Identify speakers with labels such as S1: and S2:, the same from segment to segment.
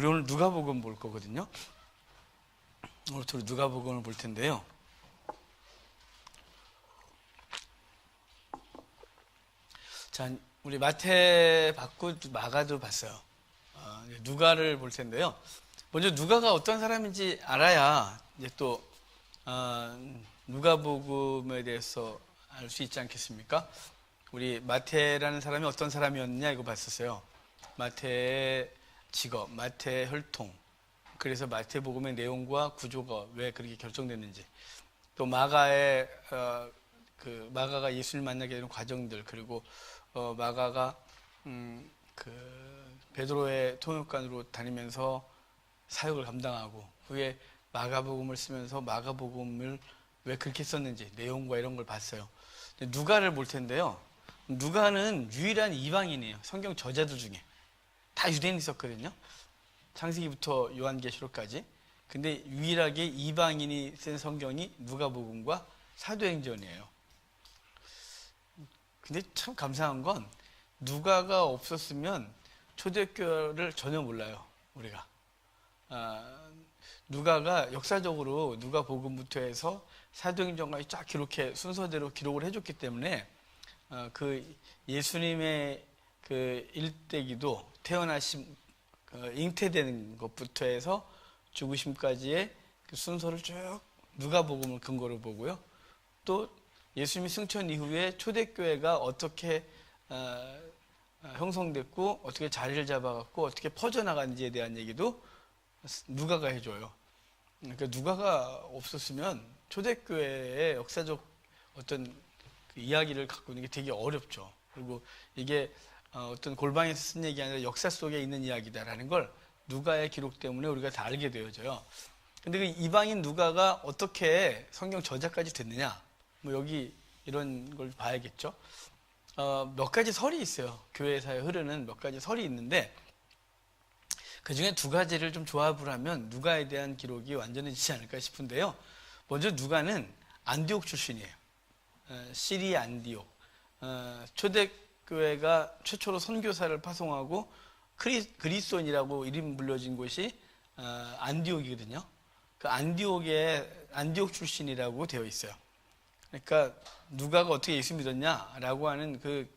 S1: 우리 오늘 누가복음 볼 거거든요. 오늘부터 누가복음을 볼 텐데요. 자, 우리 마태 봤고 마가도 봤어요. 누가를 볼 텐데요. 먼저 누가가 어떤 사람인지 알아야 이제 또 누가복음에 대해서 알 수 있지 않겠습니까? 우리 마태라는 사람이 어떤 사람이었느냐 이거 봤었어요. 마태의 직업, 마태의 혈통, 그래서 마태복음의 내용과 구조가 왜 그렇게 결정됐는지, 또 마가의 마가가 예수를 만나게 되는 과정들, 그리고 마가가 베드로의 통역관으로 다니면서 사역을 감당하고 후에 마가복음을 쓰면서 마가복음을 왜 그렇게 썼는지 내용과 이런 걸 봤어요. 누가를 볼 텐데요. 누가는 유일한 이방인이에요. 성경 저자들 중에 다 유대인이 있었거든요. 창세기부터 요한계시록까지. 근데 유일하게 이방인이 쓴 성경이 누가복음과 사도행전이에요. 근데 참 감사한 건 누가가 없었으면 초대교회를 전혀 몰라요, 우리가. 누가가 역사적으로 누가복음부터 해서 사도행전까지 쫙 순서대로 기록을 해줬기 때문에 그 예수님의 그 일대기도 태어나심, 잉태되는 것부터 해서 죽으심까지의 그 순서를 쭉 누가복음을 근거로 보고요. 또 예수님이 승천 이후에 초대교회가 어떻게 형성됐고 어떻게 자리를 잡아갖고 어떻게 퍼져나간지에 대한 얘기도 누가가 해줘요. 그러니까 누가가 없었으면 초대교회의 역사적 어떤 그 이야기를 갖고 있는 게 되게 어렵죠. 그리고 이게 어떤 골방에서 쓴 얘기 아니라 역사 속에 있는 이야기다라는 걸 누가의 기록 때문에 우리가 다 알게 되어져요. 근데 그 이방인 누가가 어떻게 성경 저자까지 됐느냐? 뭐 여기 이런 걸 봐야겠죠. 몇 가지 설이 있어요. 교회사에 흐르는 몇 가지 설이 있는데 그 중에 두 가지를 좀 조합을 하면 누가에 대한 기록이 완전해지지 않을까 싶은데요. 먼저 누가는 안디옥 출신이에요. 시리아 안디옥. 초대교회가 최초로 선교사를 파송하고 그리스도인이라고 이름 불려진 곳이 안디옥이거든요. 그 안디옥 출신이라고 되어 있어요. 그러니까 누가가 어떻게 예수 믿었냐라고 하는 그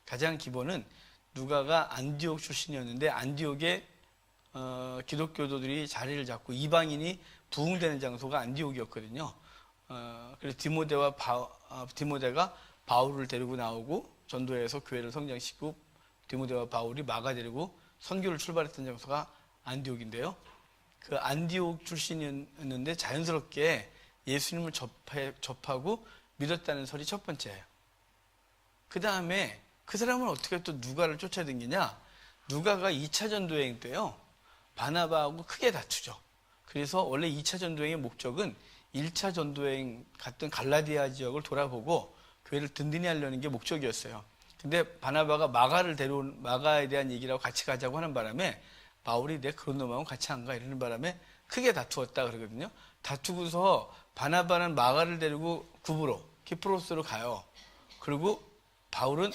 S1: 가장 기본은 누가가 안디옥 출신이었는데 안디옥에 기독교도들이 자리를 잡고 이방인이 부흥되는 장소가 안디옥이었거든요. 그래서 디모데가 바울을 데리고 나오고 전도해서 교회를 성장시키고 디모데와 바울이 마가 데리고 선교를 출발했던 장소가 안디옥인데요. 그 안디옥 출신이었는데 자연스럽게 예수님을 접하고 믿었다는 설이 첫 번째예요. 그 다음에 그 사람은 어떻게 또 누가를 쫓아다니냐? 누가가 2차 전도여행 때요. 바나바하고 크게 다투죠. 그래서 원래 2차 전도여행의 목적은 1차 전도여행 갔던 갈라디아 지역을 돌아보고 교회를 든든히 하려는 게 목적이었어요. 근데 바나바가 마가에 대한 얘기라고 같이 가자고 하는 바람에 바울이 내 그런 놈하고 같이 안 가 이러는 바람에 크게 다투었다 그러거든요. 다투고서 바나바는 마가를 데리고 키프로스로 가요. 그리고 바울은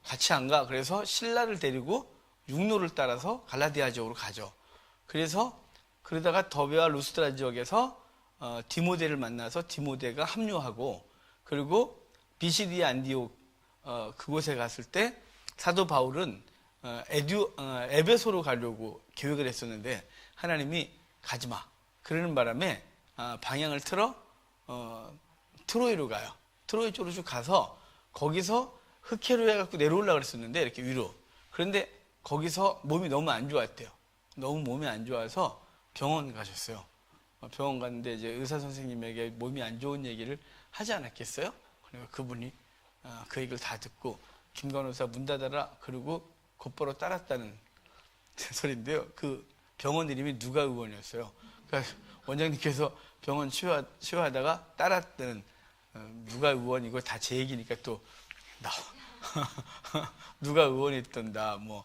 S1: 같이 안 가. 그래서 실라를 데리고 육로를 따라서 갈라디아 지역으로 가죠. 그래서 그러다가 더베와 루스드라 지역에서 디모데를 만나서 디모데가 합류하고, 그리고 비시디아 안디옥 그곳에 갔을 때 사도 바울은 에베소로 가려고 계획을 했었는데 하나님이 가지마 그러는 바람에 방향을 틀어 트로이로 가요. 트로이 쪽으로 쭉 가서 거기서 흑해로 해갖고 내려오려고 그랬었는데 이렇게 위로. 그런데 거기서 몸이 너무 안 좋았대요. 너무 몸이 안 좋아서 병원 가셨어요. 병원 갔는데 이제 의사 선생님에게 몸이 안 좋은 얘기를 하지 않았겠어요? 그러니까 그분이 그 얘기를 다 듣고 김 간호사 문 닫아라 그리고 곧바로 따랐다는 소리인데요. 그 병원 이름이 누가 의원이었어요. 그러니까 원장님께서 병원 치료하다가 따랐다는 누가 의원, 이거 다 제 얘기니까 또 누가 의원이 있던다 뭐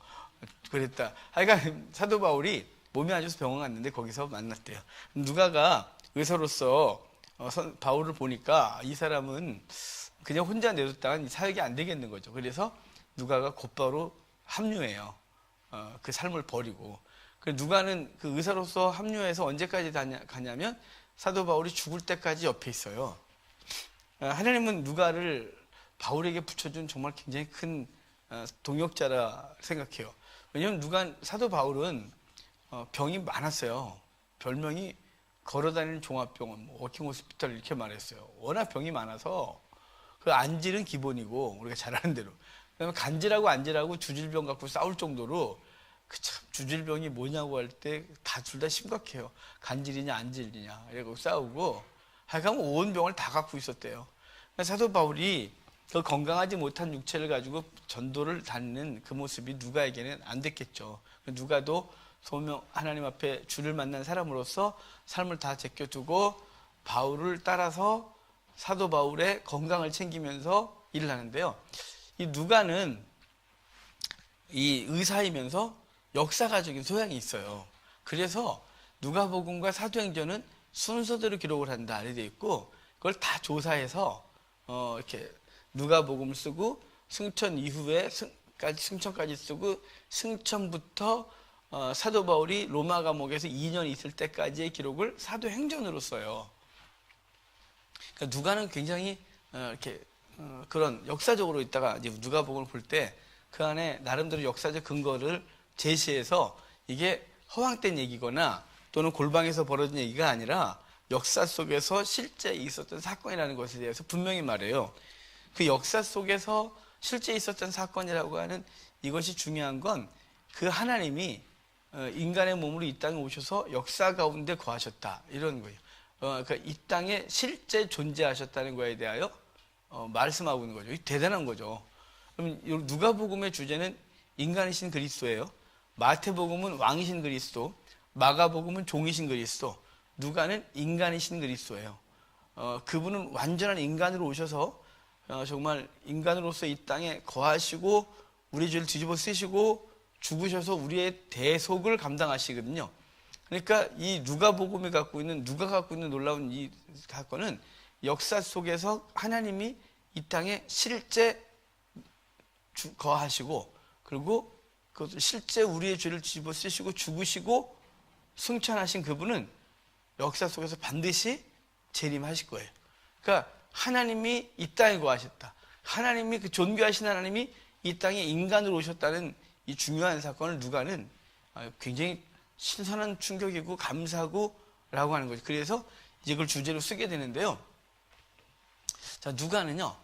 S1: 그랬다. 하여간 사도 바울이 몸이 안 좋아서 병원 갔는데 거기서 만났대요. 누가가 의사로서 바울을 보니까 이 사람은 그냥 혼자 내뒀다간 사역이 안 되겠는 거죠. 그래서 누가가 곧바로 합류해요. 그 삶을 버리고. 그 누가는 그 의사로서 합류해서 언제까지 가냐면 사도 바울이 죽을 때까지 옆에 있어요. 하나님은 누가를 바울에게 붙여준 정말 굉장히 큰 동역자라 생각해요. 왜냐하면 사도 바울은 병이 많았어요. 별명이 걸어다니는 종합병원, 워킹 호스피털 이렇게 말했어요. 워낙 병이 많아서 그 안질은 기본이고 우리가 잘 아는 대로. 그다음에 간질하고 안질하고 주질병 갖고 싸울 정도로 그 참 주질병이 뭐냐고 할 때 둘 다 심각해요. 간질이냐 안질이냐 이러고 싸우고 하여간 온 병을 다 갖고 있었대요. 사도 바울이 그 건강하지 못한 육체를 가지고 전도를 다니는 그 모습이 누가에게는 안 됐겠죠. 누가도 소명 하나님 앞에 주를 만난 사람으로서 삶을 다 제껴두고 바울을 따라서 사도 바울의 건강을 챙기면서 일을 하는데요. 이 누가는 이 의사이면서 역사가적인 소양이 있어요. 그래서 누가복음과 사도행전은 순서대로 기록을 한다 이렇게 돼 있고 그걸 다 조사해서 이렇게 누가복음을 쓰고 승천 이후에 승천까지 쓰고 승천부터 사도 바울이 로마 감옥에서 2년 있을 때까지의 기록을 사도행전으로 써요. 그러니까 누가는 굉장히 이렇게 그런 역사적으로 있다가 이제 누가복음을 볼 때 그 안에 나름대로 역사적 근거를 제시해서 이게 허황된 얘기거나 또는 골방에서 벌어진 얘기가 아니라 역사 속에서 실제 있었던 사건이라는 것에 대해서 분명히 말해요. 그 역사 속에서 실제 있었던 사건이라고 하는 이것이 중요한 건 그 하나님이 인간의 몸으로 이 땅에 오셔서 역사 가운데 거하셨다 이런 거예요. 그러니까 이 땅에 실제 존재하셨다는 거에 대하여 말씀하고 있는 거죠. 대단한 거죠. 그럼 누가복음의 주제는 인간이신 그리스도예요. 마태복음은 왕이신 그리스도, 마가복음은 종이신 그리스도, 누가는 인간이신 그리스도예요. 그분은 완전한 인간으로 오셔서 정말 인간으로서 이 땅에 거하시고 우리 죄를 뒤집어 쓰시고 죽으셔서 우리의 대속을 감당하시거든요. 그러니까 이 누가가 갖고 있는 놀라운 이 사건은 역사 속에서 하나님이 이 땅에 실제 거하시고 그리고 실제 우리의 죄를 뒤집어 쓰시고 죽으시고 승천하신 그분은 역사 속에서 반드시 재림하실 거예요. 그러니까 하나님이 이 땅에 거하셨다. 하나님이 그 존귀하신 하나님이 이 땅에 인간으로 오셨다는 이 중요한 사건을 누가는 굉장히 신선한 충격이고 감사고 라고 하는 거죠. 그래서 이제 그걸 주제로 쓰게 되는데요. 자, 누가는요,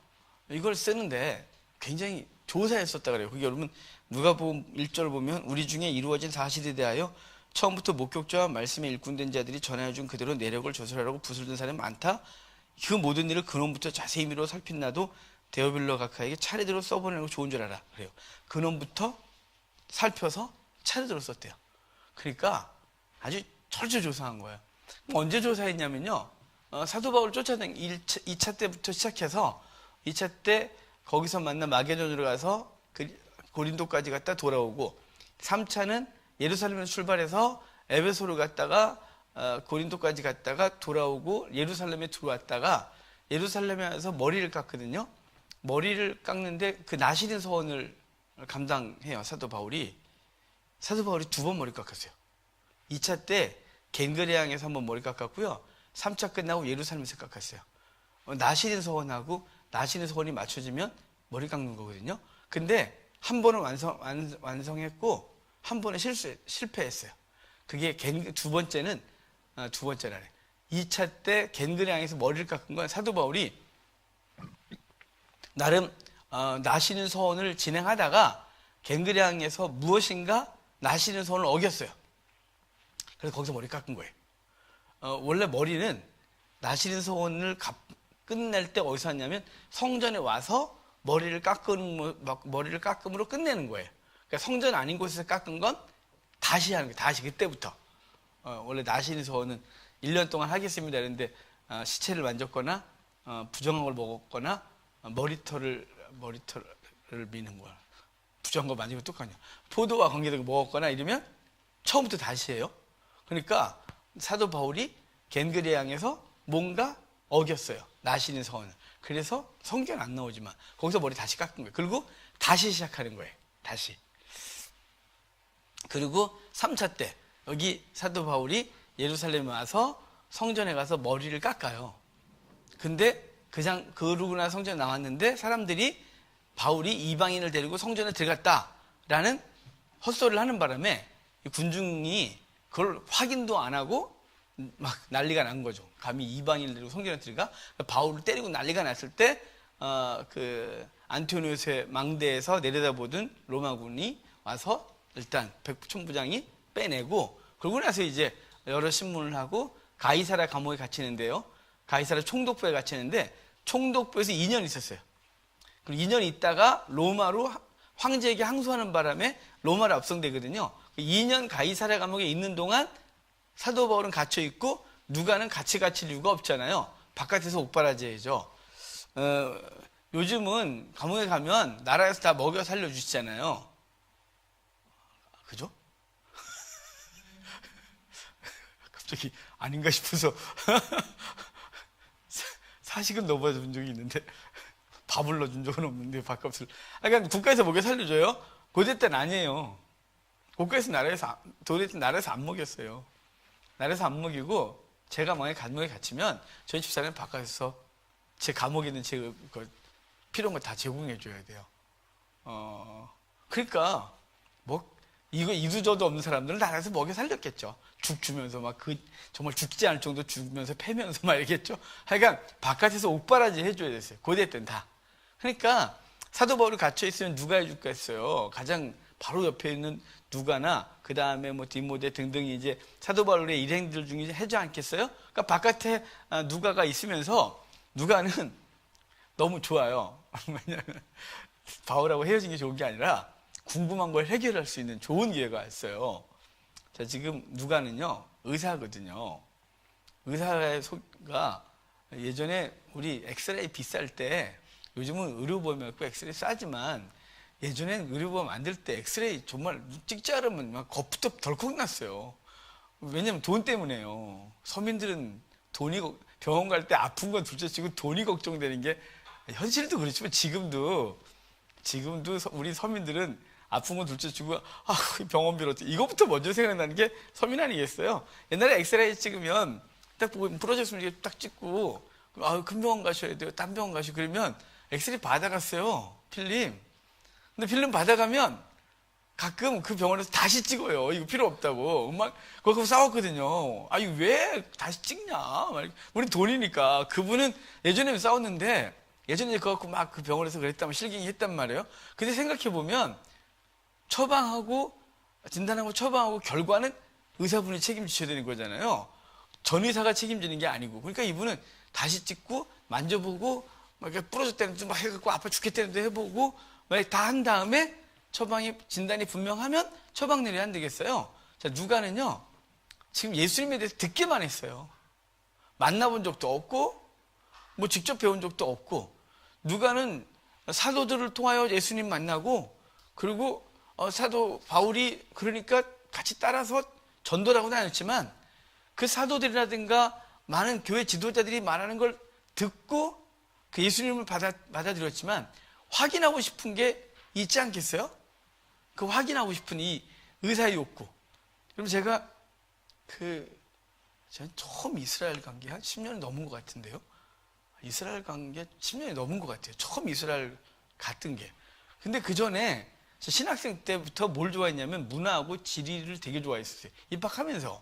S1: 이걸 쓰는데 굉장히 조사했었다 그래요. 그게 여러분, 누가복음 1절 보면 우리 중에 이루어진 사실에 대하여 처음부터 목격자와 말씀에 일꾼된 자들이 전하여준 그대로 내력을 조설하라고 붓을 든 사람이 많다. 그 모든 일을 근원부터 자세히 미루어 살핀 나도 데오빌로 각하에게 차례대로 써보내는 거 좋은 줄 알아. 그래요. 근원부터 살펴서 차례대로 썼대요. 그러니까 아주 철저히 조사한 거예요. 언제 조사했냐면요. 사도 바울을 쫓아다닌 2차 때부터 시작해서 2차 때 거기서 만난 마게도니아로 가서 고린도까지 갔다 돌아오고 3차는 예루살렘에서 출발해서 에베소로 갔다가 고린도까지 갔다가 돌아오고 예루살렘에 들어왔다가 예루살렘에 와서 머리를 깎거든요. 머리를 깎는데 그 나시린 서원을 감당해요. 사도 바울이 2번 머리 깎았어요. 2차 때 겐그레항에서 한번 머리 깎았고요. 3차 끝나고 예루살렘에서 깎았어요. 나시린 서원하고 나시린 서원이 맞춰지면 머리 깎는 거거든요. 근데 한 번은 완성했고 한 번은 실패했어요. 그게 두 번째라네. 2차 때 겐그레항에서 머리를 깎은 건 사도 바울이 나름 나시는 서원을 진행하다가 겐그레항에서 무엇인가 나시는 서원을 어겼어요. 그래서 거기서 머리 깎은 거예요. 원래 머리는 나시는 서원을 끝낼 때 어디서 하냐면 성전에 와서 머리를 깎음으로 끝내는 거예요. 그러니까 성전 아닌 곳에서 깎은 건 다시 하는 거예요. 다시 그때부터. 원래 나시는 서원은 1년 동안 하겠습니다. 그런데 시체를 만졌거나 부정한 걸 먹었거나 머리털을 미는 거야. 부정한 거 만지면 똑같냐. 포도와 관계되고 먹었거나 이러면 처음부터 다시 해요. 그러니까 사도 바울이 겐그레항에서 뭔가 어겼어요. 나시는 서원을. 그래서 성경은 안 나오지만 거기서 머리 다시 깎은 거예요. 그리고 다시 시작하는 거예요. 다시. 그리고 3차 때 여기 사도 바울이 예루살렘에 와서 성전에 가서 머리를 깎아요. 근데 그러고 나서 성전에 나왔는데 사람들이 바울이 이방인을 데리고 성전에 들어갔다라는 헛소리를 하는 바람에 군중이 그걸 확인도 안 하고 막 난리가 난 거죠. 감히 이방인을 데리고 성전에 들어가? 바울을 때리고 난리가 났을 때 안티오니오스의 망대에서 내려다보던 로마군이 와서 일단 백부총부장이 빼내고, 그러고 나서 이제 여러 신문을 하고 가이사랴 감옥에 갇히는데요. 가이사랴 총독부에 갇히는데 총독부에서 2년 있었어요. 그리고 2년 있다가 로마로 황제에게 항소하는 바람에 로마로 압송되거든요. 2년 가이사랴 감옥에 있는 동안 사도 바울은 갇혀 있고 누가는 같이 갇힐 이유가 없잖아요. 바깥에서 옥바라지해야죠. 요즘은 감옥에 가면 나라에서 다 먹여 살려주시잖아요. 그죠? 갑자기 아닌가 싶어서 사식은 넣어본 적이 있는데 밥을 넣어준 적은 없는데 밥값을. 그러니까 국가에서 먹여 살려줘요? 고대 때는 아니에요. 국가에서 나라에서 안 먹였어요. 나라에서 안 먹이고 제가 만약에 감옥에 갇히면 저희 집사람은 바깥에서 제 감옥에 있는 제 필요한 거 다 제공해 줘야 돼요. 그러니까 뭐 이거 이두저도 없는 사람들은 나라에서 먹여 살렸겠죠. 죽 주면서 막 정말 죽지 않을 정도 죽으면서 패면서 막 이러겠죠. 하여간 바깥에서 옥바라지 해줘야 됐어요. 고대 때는 다. 그러니까 사도 바울이 갇혀 있으면 누가 해줄겠어요. 가장 바로 옆에 있는 누가나 그 다음에 뭐 디모데 등등이 이제 사도 바울의 일행들 중에 해주지 않겠어요? 그러니까 바깥에 누가가 있으면서 누가는 너무 좋아요. 왜냐하면 바울하고 헤어진 게 좋은 게 아니라 궁금한 걸 해결할 수 있는 좋은 기회가 있어요. 자, 지금 누가는요 의사거든요. 의사가 예전에 우리 엑스레이 비쌀 때, 요즘은 의료보험이 없고 엑스레이 싸지만 예전엔 의료보험 만들 때 엑스레이 정말 찍지 않으면 막 겁부터 덜컥 났어요. 왜냐면 돈 때문에요. 서민들은 병원 갈 때 아픈 건 둘째치고 돈이 걱정되는 게, 현실도 그렇지만 지금도 우리 서민들은 아픈 건 둘째치고 병원비로 이거부터 먼저 생각나는 게 서민 아니겠어요? 옛날에 엑스레이 찍으면 딱 보고 부러졌으면 이게 딱 찍고 큰 병원 가셔야 돼요. 딴 병원 가시고 그러면 엑스레이 받아갔어요. 필름. 근데 필름 받아가면 가끔 그 병원에서 다시 찍어요. 이거 필요 없다고. 막 그거 싸웠거든요. 이거 왜 다시 찍냐? 우리 돈이니까. 그분은 예전에 싸웠는데 예전에 그거 갖고 막 그 병원에서 그랬다면 실갱이 했단 말이에요. 근데 생각해보면 진단하고 처방하고 결과는 의사분이 책임지셔야 되는 거잖아요. 전 의사가 책임지는 게 아니고. 그러니까 이분은 다시 찍고 만져보고 막 부러졌다는 듯 막 해갖고 아파 죽겠다는 듯 해보고 다 한 다음에 진단이 분명하면 처방 내려야 안 되겠어요? 자, 누가는요, 지금 예수님에 대해서 듣기만 했어요. 만나본 적도 없고, 뭐 직접 배운 적도 없고, 누가는 사도들을 통하여 예수님 만나고, 그리고 사도 바울이 그러니까 같이 따라서 전도를 하고 다녔지만, 그 사도들이라든가 많은 교회 지도자들이 말하는 걸 듣고 그 예수님을 받아들였지만, 확인하고 싶은 게 있지 않겠어요? 그 확인하고 싶은 이 의사의 욕구. 그럼 제가 처음 이스라엘 간 게 한 10년이 넘은 것 같은데요. 이스라엘 간 게 10년이 넘은 것 같아요. 처음 이스라엘 갔던 게. 근데 그 전에 신학생 때부터 뭘 좋아했냐면 문화하고 지리를 되게 좋아했어요. 입학하면서.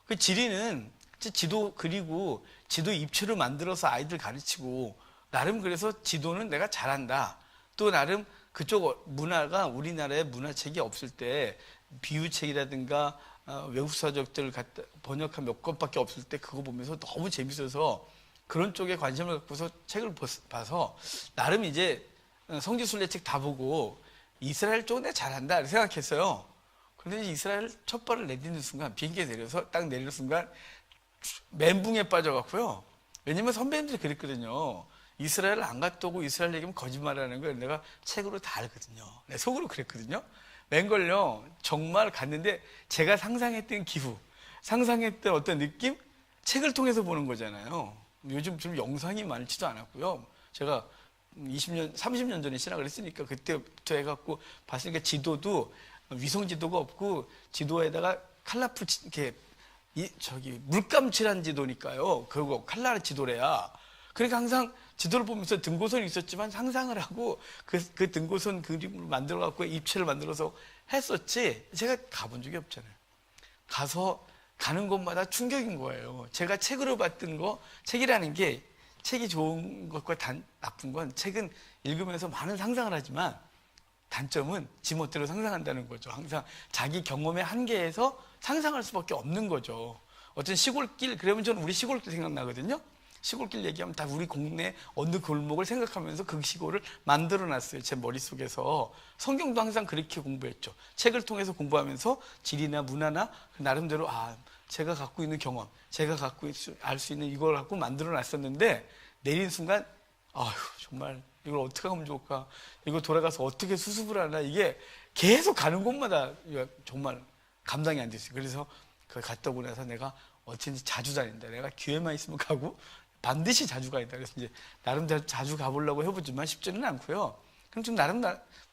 S1: 그 지리는 지도 그리고 지도 입체로 만들어서 아이들 가르치고, 나름 그래서 지도는 내가 잘한다. 또 나름 그쪽 문화가 우리나라에 문화책이 없을 때 비유책이라든가 외국 서적들 번역한 몇 권밖에 없을 때 그거 보면서 너무 재밌어서 그런 쪽에 관심을 갖고서 책을 봐서 나름 이제 성지순례 책 다 보고 이스라엘 쪽은 내가 잘한다 이렇게 생각했어요. 그런데 이스라엘 첫 발을 내딛는 순간, 비행기에 내려서 딱 내리는 순간 멘붕에 빠져갖고요. 왜냐면 선배님들이 그랬거든요. 이스라엘 안 갔다 오고 이스라엘 얘기하면 거짓말하는 걸 내가 책으로 다 알거든요. 내 속으로 그랬거든요. 웬걸요, 정말 갔는데 제가 상상했던 기후, 상상했던 어떤 느낌, 책을 통해서 보는 거잖아요. 요즘 좀 영상이 많지도 않았고요. 제가 20년, 30년 전에 신학을 했으니까 그때부터 해갖고 봤으니까 지도도 위성 지도가 없고 지도에다가 칼라풀 이렇게 물감칠한 지도니까요. 그리고 칼라 지도래야. 그러니까 항상 지도를 보면서 등고선이 있었지만 상상을 하고 그 등고선 그림을 만들어 갖고 입체를 만들어서 했었지. 제가 가본 적이 없잖아요. 가서 가는 곳마다 충격인 거예요. 제가 책으로 봤던 거, 책이라는 게 책이 좋은 것과 나쁜 건 책은 읽으면서 많은 상상을 하지만 단점은 지멋대로 상상한다는 거죠. 항상 자기 경험의 한계에서 상상할 수밖에 없는 거죠. 어떤 시골길, 그러면 저는 우리 시골길 생각나거든요. 시골길 얘기하면 다 우리 동네 어느 골목을 생각하면서 그 시골을 만들어 놨어요. 제 머릿속에서. 성경도 항상 그렇게 공부했죠. 책을 통해서 공부하면서 지리나 문화나 나름대로 제가 갖고 있는 경험, 제가 갖고 알 수 있는 이걸 갖고 만들어 놨었는데 내린 순간 정말 이걸 어떻게 하면 좋을까? 이거 돌아가서 어떻게 수습을 하나? 이게 계속 가는 곳마다 정말 감당이 안 됐어요. 그래서 그 갔다 오고 나서 내가 어쩐지 자주 다닌다. 내가 기회만 있으면 가고 반드시 자주 가야겠다. 그래서 이제 나름대로 자주 가보려고 해보지만 쉽지는 않고요. 그럼 좀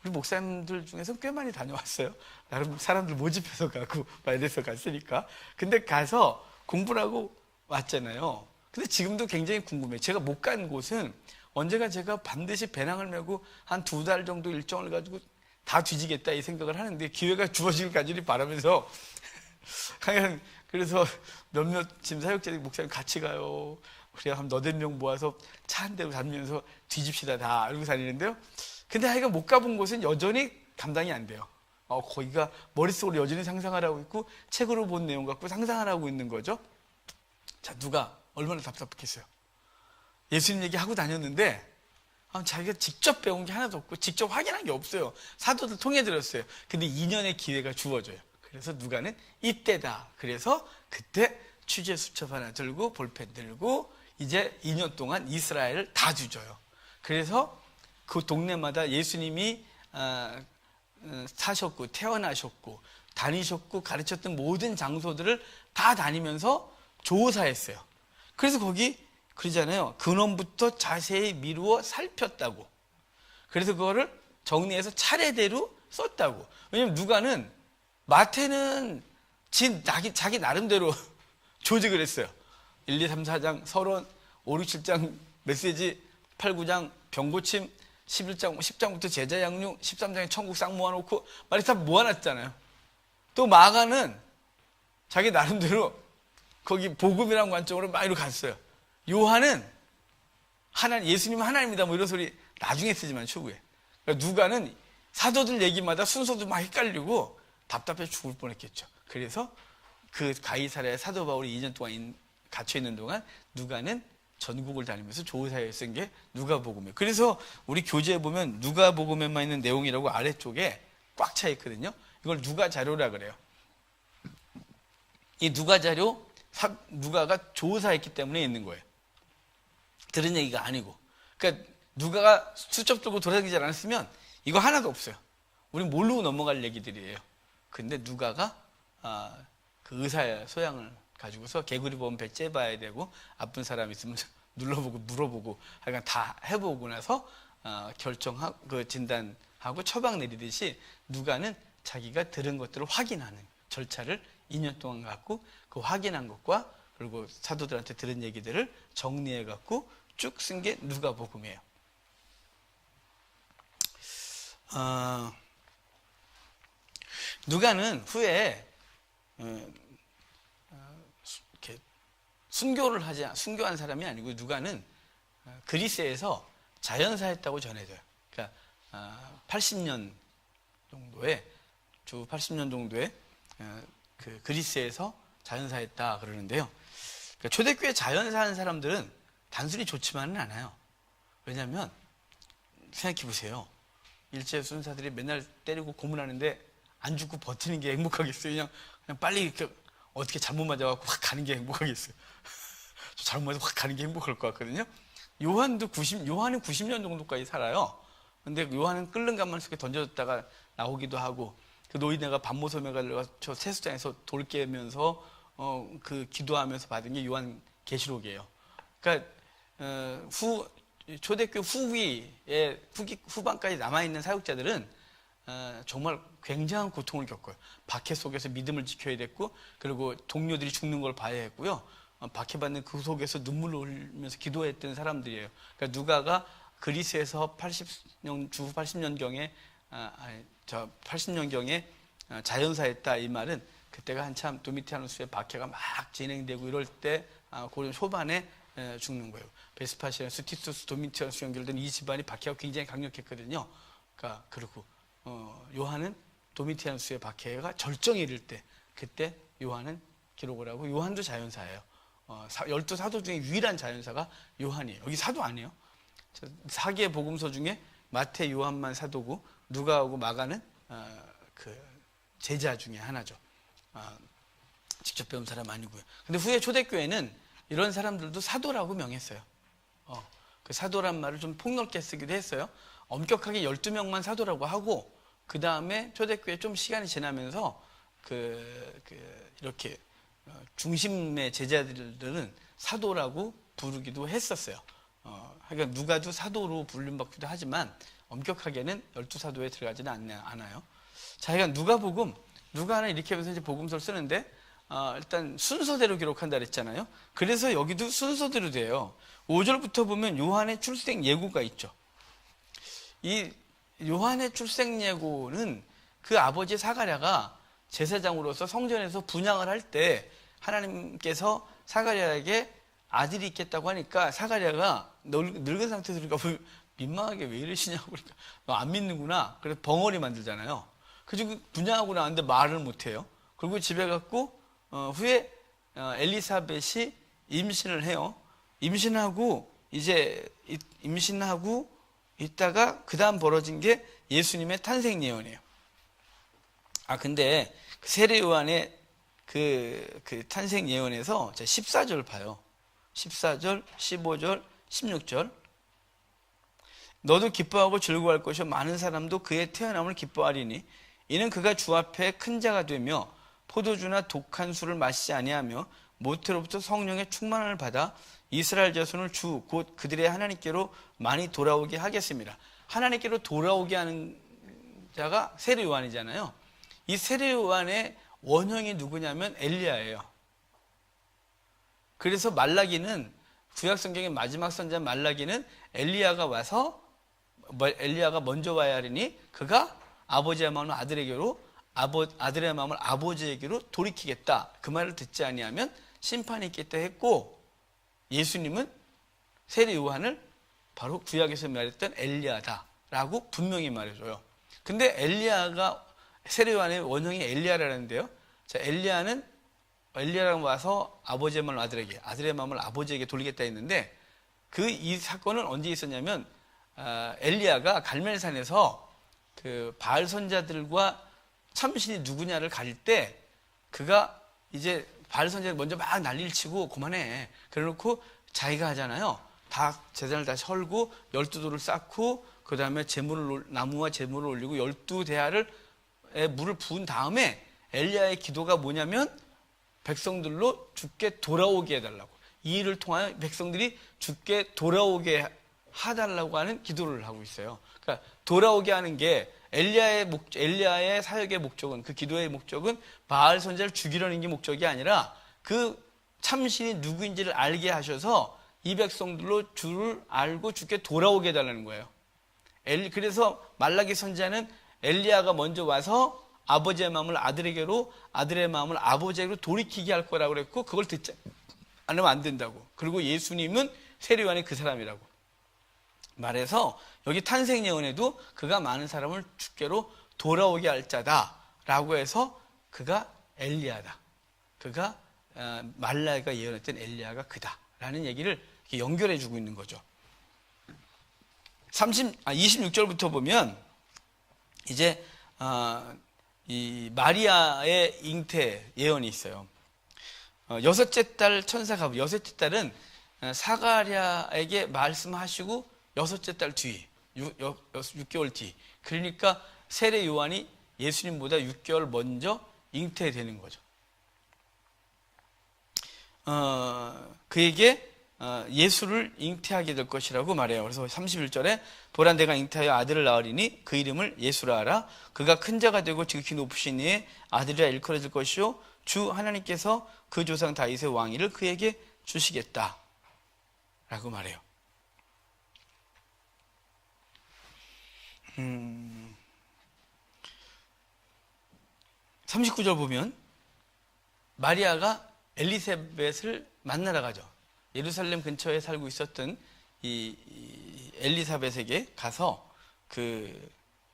S1: 우리 목사님들 중에서 꽤 많이 다녀왔어요. 나름 사람들 모집해서 가고 말해서 갔으니까. 근데 가서 공부를 하고 왔잖아요. 근데 지금도 굉장히 궁금해요. 제가 못 간 곳은 언제가 제가 반드시 배낭을 메고 한 2달 정도 일정을 가지고 다 뒤지겠다 이 생각을 하는데 기회가 주어지길 간절히 바라면서 그래서 몇몇 지금 사역자들 목사님 같이 가요. 우리가 한 너댓 명 모아서 차 한 대로 다니면서 뒤집시다 다 이러고 다니는데요. 근데 하여간 못 가본 곳은 여전히 감당이 안 돼요. 거기가 머릿속으로 여전히 상상을 하고 있고 책으로 본 내용 갖고 상상을 하고 있는 거죠. 자, 누가 얼마나 답답했겠어요. 예수님 얘기하고 다녔는데 자기가 직접 배운 게 하나도 없고 직접 확인한 게 없어요. 사도들 통해 들었어요. 근데 2년의 기회가 주어져요. 그래서 누가는 이때다. 그래서 그때 취재 수첩 하나 들고 볼펜 들고 이제 2년 동안 이스라엘을 다 뒤져요. 그래서 그 동네마다 예수님이 사셨고 태어나셨고 다니셨고 가르쳤던 모든 장소들을 다 다니면서 조사했어요. 그래서 거기 그러잖아요. 근원부터 자세히 미루어 살폈다고. 그래서 그거를 정리해서 차례대로 썼다고. 왜냐면 누가는 마태는 자기 나름대로 조직을 했어요. 1, 2, 3, 4장 서론, 5, 6, 7장 메시지, 8, 9장 병고침, 11장, 10장부터 제자 양육, 13장에 천국 싹 모아놓고 말이 다 모아놨잖아요. 또 마가는 자기 나름대로 거기 복음이라는 관점으로 막 이렇게 갔어요. 요한은 예수님은 하나님이다 뭐 이런 소리 나중에 쓰지만 추구해. 그러니까 누가는 사도들 얘기마다 순서도 막 헷갈리고 답답해 죽을 뻔했겠죠. 그래서 그 가이사랴의 사도 바울이 2년 동안 갇혀있는 동안 누가는 전국을 다니면서 조사에 쓴 게 누가복음이에요. 그래서 우리 교재에 보면 누가복음에만 있는 내용이라고 아래쪽에 꽉 차 있거든요. 이걸 누가 자료라 그래요. 이 누가 자료, 누가가 조사했기 때문에 있는 거예요. 들은 얘기가 아니고. 그러니까 누가가 수첩 들고 돌아다니지 않았으면 이거 하나도 없어요. 우린 모르고 넘어갈 얘기들이에요. 근데 누가가 그 의사의 소양을 가지고서 개구리 보면 배 째봐야 되고 아픈 사람 있으면 눌러보고 물어보고 하여간 다 해보고 나서 결정하고 그 진단하고 처방 내리듯이 누가는 자기가 들은 것들을 확인하는 절차를 2년 동안 갖고 그 확인한 것과 그리고 사도들한테 들은 얘기들을 정리해 갖고 쭉 쓴 게 누가복음이에요. 누가는 후에 이렇게 순교한 사람이 아니고 누가는 그리스에서 자연사했다고 전해져요. 그러니까 80년 정도에 주 80년 정도에 그 그리스에서 자연사했다 그러는데요. 그러니까 초대교회 자연사한 사람들은 단순히 좋지만은 않아요. 왜냐하면 생각해 보세요. 일제 순사들이 맨날 때리고 고문하는데 안 죽고 버티는 게 행복하겠어요? 그냥 빨리 이렇게 어떻게 잘못 맞아갖고 확 가는 게 행복하겠어요? 저 잘못 맞아서 확 가는 게 행복할 것 같거든요. 요한은 90년 정도까지 살아요. 근데 요한은 끓는 가만 속에 던져졌다가 나오기도 하고 그 노인네가 밤모섬에 가서 세수장에서 돌 깨면서 그 기도하면서 받은 게 요한 계시록이에요. 그러니까 초대교 후반까지 남아있는 사역자들은 정말 굉장한 고통을 겪어요. 박해 속에서 믿음을 지켜야 됐고, 그리고 동료들이 죽는 걸 봐야 했고요. 박해받는 그 속에서 눈물을 흘리면서 기도했던 사람들이에요. 그러니까 누가가 그리스에서 주 80년경에 80년경에 자연사했다, 이 말은 그때가 한참 도미티아누스의 박해가 막 진행되고 이럴 때 고려 초반에 죽는 거예요. 베스파시아누스, 티투스, 도미티아누스 연결된 이 집안이 박해가 굉장히 강력했거든요. 그러니까 그리고 요한은 도미티아누스의 박해가 절정에 이를 때, 그때 요한은 기록을 하고, 요한도 자연사예요. 12사도 중에 유일한 자연사가 요한이에요. 여기 사도 아니에요. 4개의 복음서 중에 마태, 요한만 사도고, 누가하고 마가는 그 제자 중에 하나죠. 직접 배운 사람 아니고요. 근데 후에 초대교회는 이런 사람들도 사도라고 명했어요. 그 사도란 말을 좀 폭넓게 쓰기도 했어요. 엄격하게 12명만 사도라고 하고, 그 다음에 초대교회 좀 시간이 지나면서 이렇게 중심의 제자들은 사도라고 부르기도 했었어요. 그러니까 누가도 사도로 불림받기도 하지만 엄격하게는 12사도에 들어가지는 않아요. 자, 그러니까 누가는 이렇게 해서 이제 복음서를 쓰는데, 일단 순서대로 기록한다 그랬잖아요. 그래서 여기도 순서대로 돼요. 5절부터 보면 요한의 출생 예고가 있죠. 이 요한의 출생 예고는 그 아버지 사가랴가 제사장으로서 성전에서 분향을 할 때 하나님께서 사가랴에게 아들이 있겠다고 하니까, 사가랴가 늙은 상태에서 그러니까 민망하게 왜 이러시냐고, 그러니까 너 안 믿는구나. 그래서 벙어리 만들잖아요. 그리고 분향하고 나왔는데 말을 못해요. 그리고 집에 갔고 후에 엘리사벳이 임신을 해요. 임신하고 있다가 그 다음 벌어진 게 예수님의 탄생 예언이에요. 근데 세례 요한의 그 탄생 예언에서 14절 봐요. 14절, 15절, 16절. 너도 기뻐하고 즐거워할 것이요 많은 사람도 그의 태어남을 기뻐하리니 이는 그가 주 앞에 큰 자가 되며 포도주나 독한 술을 마시지 아니하며 모태로부터 성령의 충만을 받아 이스라엘 자손을 주 곧 그들의 하나님께로 많이 돌아오게 하겠습니다. 하나님께로 돌아오게 하는 자가 세례 요한이잖아요. 이 세례 요한의 원형이 누구냐면 엘리야예요. 그래서 말라기는, 구약 성경의 마지막 선자 말라기는 엘리야가 먼저 와야 하리니 그가 아버지의 마음을 아들에게로, 아들의 마음을 아버지에게로 돌이키겠다. 그 말을 듣지 아니하면 심판이 있겠다 했고, 예수님은 세례 요한을 바로 구약에서 말했던 엘리야다라고 분명히 말해줘요. 근데 세례 요한의 원형이 엘리야라는데요. 자, 엘리야랑 와서 아버지의 마음을 아들에게, 아들의 마음을 아버지에게 돌리겠다 했는데, 이 사건은 언제 있었냐면, 엘리야가 갈멜산에서 그 바알 선자들과 참신이 누구냐를 가릴 때, 그가 이제 바알 선자들 먼저 막 난리를 치고 그만해. 그래놓고 자기가 하잖아요. 다 제단을 다시 헐고 12돌을 쌓고, 그 다음에 나무와 제물을 올리고 12대야를 물을 부은 다음에 엘리야의 기도가 뭐냐면 백성들로 주께 돌아오게 해달라고, 이 일을 통하여 백성들이 주께 돌아오게 해달라고 하는 기도를 하고 있어요. 그러니까 돌아오게 하는 게 엘리야의 사역의 목적은, 그 기도의 목적은 바알 선지자를 죽이려는 게 목적이 아니라 그 참신이 누구인지를 알게 하셔서 이 백성들로 주를 알고 주께 돌아오게 해달라는 거예요. 그래서 말라기 선지자는 엘리야가 먼저 와서 아버지의 마음을 아들에게로, 아들의 마음을 아버지에게로 돌이키게 할 거라고 그랬고, 그걸 듣지 않으면 안 된다고. 그리고 예수님은 세례 요한이 그 사람이라고 말해서, 여기 탄생 예언에도 그가 많은 사람을 주께로 돌아오게 할 자다라고 해서 그가 엘리야다, 그가 말라기가 예언했던 엘리야가 그다라는 얘기를 이렇게 연결해 주고 있는 거죠. 26절부터 보면 이제 이 마리아의 잉태 예언이 있어요. 여섯째 달 천사가, 여섯째 달은 사가랴에게 말씀하시고 여섯째 달 뒤, 6개월 뒤, 그러니까 세례 요한이 예수님보다 6개월 먼저 잉태되는 거죠. 그에게 예수를 잉태하게 될 것이라고 말해요. 그래서 31절에 보라 내가 잉태하여 아들을 낳으리니 그 이름을 예수라 하라. 그가 큰 자가 되고 지극히 높으신 이의 아들이라 일컬어질 것이요 주 하나님께서 그 조상 다윗의 왕위를 그에게 주시겠다 라고 말해요. 39절 보면 마리아가 엘리사벳을 만나러 가죠. 예루살렘 근처에 살고 있었던 이 엘리사벳에게 가서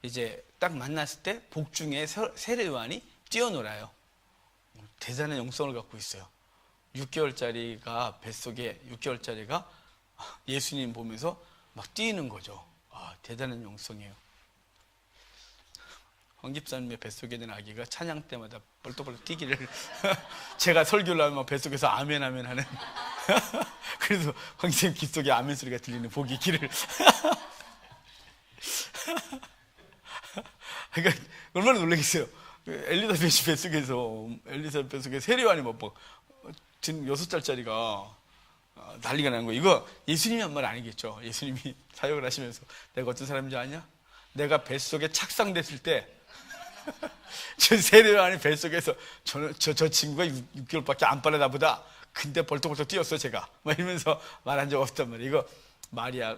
S1: 이제 딱 만났을 때 복중에 세례 요한이 뛰어놀아요. 대단한 영성을 갖고 있어요. 6개월짜리가 뱃속에 6개월짜리가 예수님 보면서 막 뛰는 거죠. 대단한 영성이에요. 황 집사님의 뱃속에 있는 아기가 찬양 때마다 벌떡벌떡 뛰기를 제가 설교를 하면 뱃속에서 아멘 아멘 하는 그래서 황 집사님 귓속에 아멘 소리가 들리는 복이 길을 그러니까 얼마나 놀라겠어요. 엘리사벳 뱃속에 세례요한이 지금 6살짜리가 난리가 나는 거예요. 이거 예수님이 한 말 아니겠죠. 예수님이 사역을 하시면서 내가 어떤 사람인지 아냐? 내가 뱃속에 착상됐을 때 저 세례요한이 뱃속에서 저 친구가 6개월밖에 안 빠르다 나보다 근데 벌떡벌떡 뛰었어 제가 막 이러면서 말한 적 없단 말이에요. 이거 마리아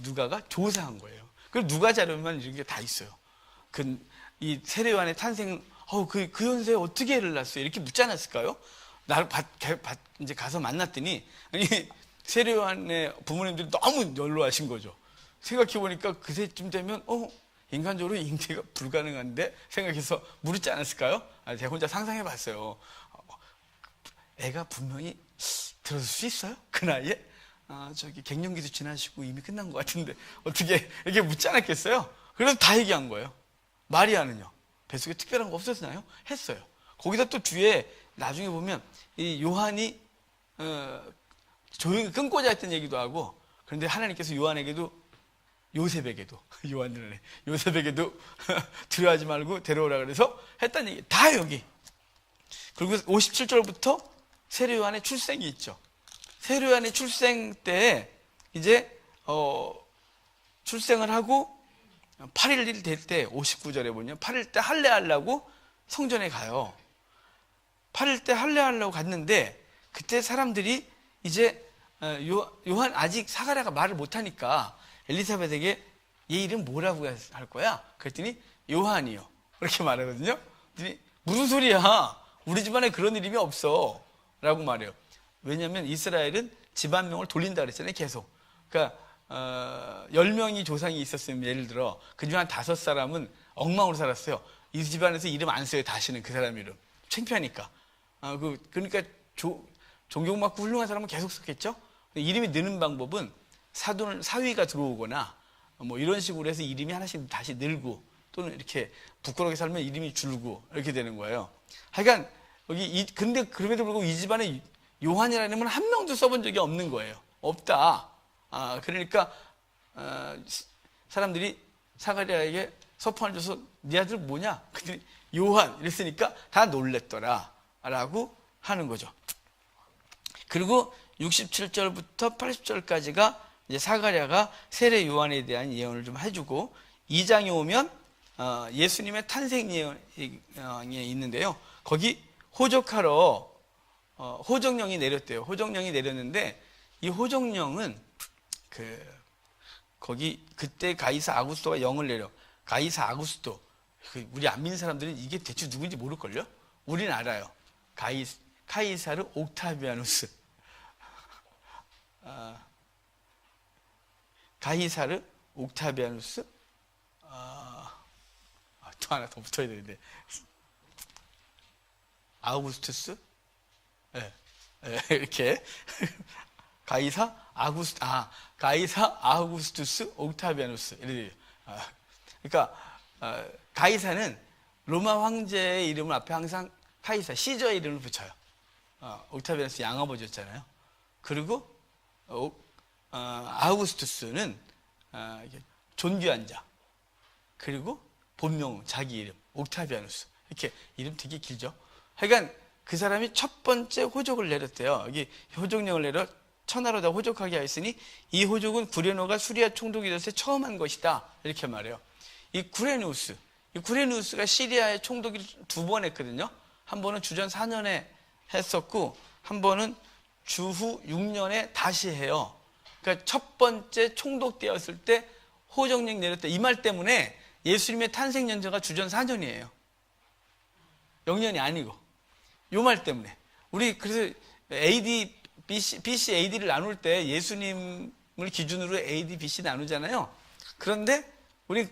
S1: 누가가 조사한 거예요. 그리고 누가 자료만 이런 게 다 있어요. 이 세례요한의 탄생 그 연세에 어떻게 애를 낳았어요? 이렇게 묻지 않았을까요? 나를 이제 가서 만났더니 아니 세례요한의 부모님들이 너무 연로하신 거죠. 생각해 보니까 그새쯤 되면 인간적으로 잉태가 불가능한데 생각해서 물었지 않았을까요? 제가 혼자 상상해 봤어요. 애가 분명히 들어설 수 있어요? 그 나이에? 갱년기도 지나시고 이미 끝난 것 같은데 어떻게 이렇게 묻지 않았겠어요? 그래서 다 얘기한 거예요. 마리아는요? 뱃속에 특별한 거 없었나요? 했어요. 거기다 또 뒤에 나중에 보면 이 요한이 조용히 끊고자 했던 얘기도 하고 그런데 하나님께서 요셉에게도 두려워하지 말고 데려오라 그래서 했다는 얘기 다 여기. 그리고 57절부터 세례요한의 출생이 있죠. 세례요한의 출생 때 이제 출생을 하고 8일 될 때 59절에 보면 8일 때 할례하려고 성전에 가요. 8일 때 할례하려고 갔는데 그때 사람들이 이제 요한 아직 사가랴가 말을 못하니까 엘리사벳에게 얘 이름 뭐라고 할 거야? 그랬더니 요한이요 그렇게 말하거든요. 그랬더니 무슨 소리야? 우리 집안에 그런 이름이 없어 라고 말해요. 왜냐하면 이스라엘은 집안명을 돌린다 그랬잖아요. 계속. 그러니까 10명이 조상이 있었으면 예를 들어 그중 한 5사람은 엉망으로 살았어요. 이 집안에서 이름 안 써요. 다시는 그 사람 이름. 창피하니까. 그러니까 존경받고 훌륭한 사람은 계속 썼겠죠. 이름이 느는 방법은 사위가 들어오거나 뭐 이런 식으로 해서 이름이 하나씩 다시 늘고 또는 이렇게 부끄럽게 살면 이름이 줄고 이렇게 되는 거예요. 하여간 근데 그럼에도 불구하고 이 집안에 요한이라는 이름은 한 명도 써본 적이 없는 거예요. 없다. 그러니까 사람들이 사가랴에게 서판을 줘서 네 아들 뭐냐? 그랬더니 요한 이랬으니까 다 놀랬더라 라고 하는 거죠. 그리고 67절부터 80절까지가 이제 사가랴가 세례 요한에 대한 예언을 좀 해주고 2장에 오면 예수님의 탄생 예언이 있는데요. 거기 호적하러 호적령이 내렸대요. 호적령이 내렸는데 이 호적령은 거기 그때 가이사 아구스토가 영을 내려. 가이사 아구스토. 우리 안 믿는 사람들은 이게 대충 누군지 모를걸요? 우리는 알아요. 카이사르 옥타비아누스. 가이사르 옥타비아누스. 또 하나 더 붙어야 되는데. 아우구스투스? 네. 이렇게. 가이사 아우구스투스 옥타비아누스. 이렇게. 그러니까, 가이사는 로마 황제의 이름을 앞에 항상 카이사, 시저의 이름을 붙여요. 옥타비아누스 양아버지였잖아요. 그리고 아우구스투스는 존귀한 자. 그리고 본명, 자기 이름, 옥타비아누스. 이렇게 이름 되게 길죠. 하여간 그 사람이 첫 번째 호적을 내렸대요. 여기 호적령을 내려 천하로 다 호족하게 하였으니 이 호족은 구레노가 수리아 총독이 됐을 때 처음 한 것이다. 이렇게 말해요. 이 구레누스가 시리아의 총독을 2번 했거든요. 한 번은 주전 4년에 했었고 한 번은 주후 6년에 다시 해요. 그러니까 첫 번째 총독 되었을 때 호정령 내렸다. 이 말 때문에 예수님의 탄생 연세가 주전 4년이에요. 0년이 아니고. 요 말 때문에. 우리 그래서 AD, BC, AD를 나눌 때 예수님을 기준으로 AD, BC 나누잖아요. 그런데 우리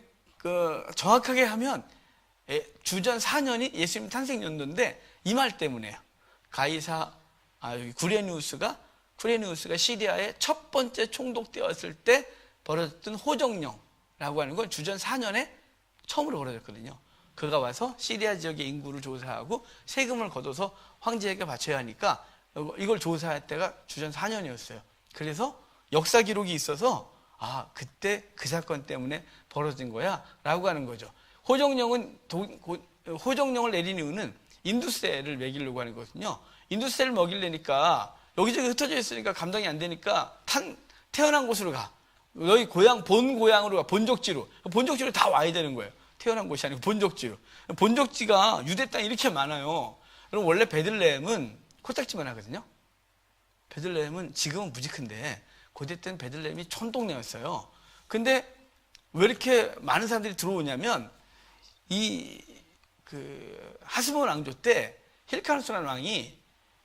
S1: 정확하게 하면 주전 4년이 예수님 탄생 연도인데 이 말 때문에요. 구레누스가 시리아의 첫 번째 총독 되었을 때 벌어졌던 호정령이라고 하는 건 주전 4년에 처음으로 벌어졌거든요. 그가 와서 시리아 지역의 인구를 조사하고 세금을 걷어서 황제에게 바쳐야 하니까 이걸 조사할 때가 주전 4년이었어요. 그래서 역사 기록이 있어서 그때 그 사건 때문에 벌어진 거야 라고 하는 거죠. 호정령을 내린 이유는 인두세를 매기려고 하는 거거든요. 인두세를 먹이려니까 여기저기 흩어져 있으니까 감당이 안 되니까 태어난 곳으로 가. 너희 본 고향으로 가. 본적지로 다 와야 되는 거예요. 태어난 곳이 아니고 본적지로. 본적지가 유대 땅이 이렇게 많아요. 그럼 원래 베들레헴은 코딱지만 하거든요. 베들레헴은 지금은 무지 큰데 고대 때는 베들레헴이 촌동네였어요. 근데 왜 이렇게 많은 사람들이 들어오냐면 하스몬 왕조 때 힐카르스라는 왕이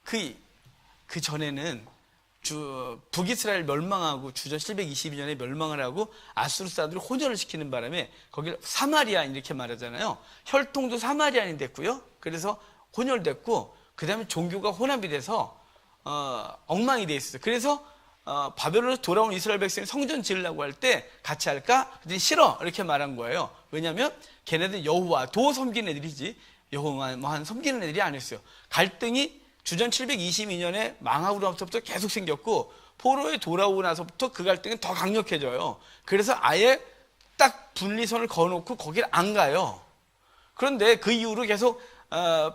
S1: 그 전에는 북이스라엘 멸망하고 주전 722년에 멸망을 하고 아수르 사람들을 혼혈을 시키는 바람에 거기를 사마리아인 이렇게 말하잖아요. 혈통도 사마리아인이 됐고요. 그래서 혼혈됐고 그 다음에 종교가 혼합이 돼서 엉망이 돼 있었어요. 그래서 바벨론에서 돌아온 이스라엘 백성이 성전 지으려고 할 때 같이 할까? 그랬더니 싫어 이렇게 말한 거예요. 왜냐하면 걔네들 여호와 도 섬기는 애들이지 여호와만 섬기는 애들이 아니었어요. 갈등이 주전 722년에 망하고 나서부터 계속 생겼고 포로에 돌아오고 나서부터 그 갈등이 더 강력해져요. 그래서 아예 딱 분리선을 그어놓고 거기를 안 가요. 그런데 그 이후로 계속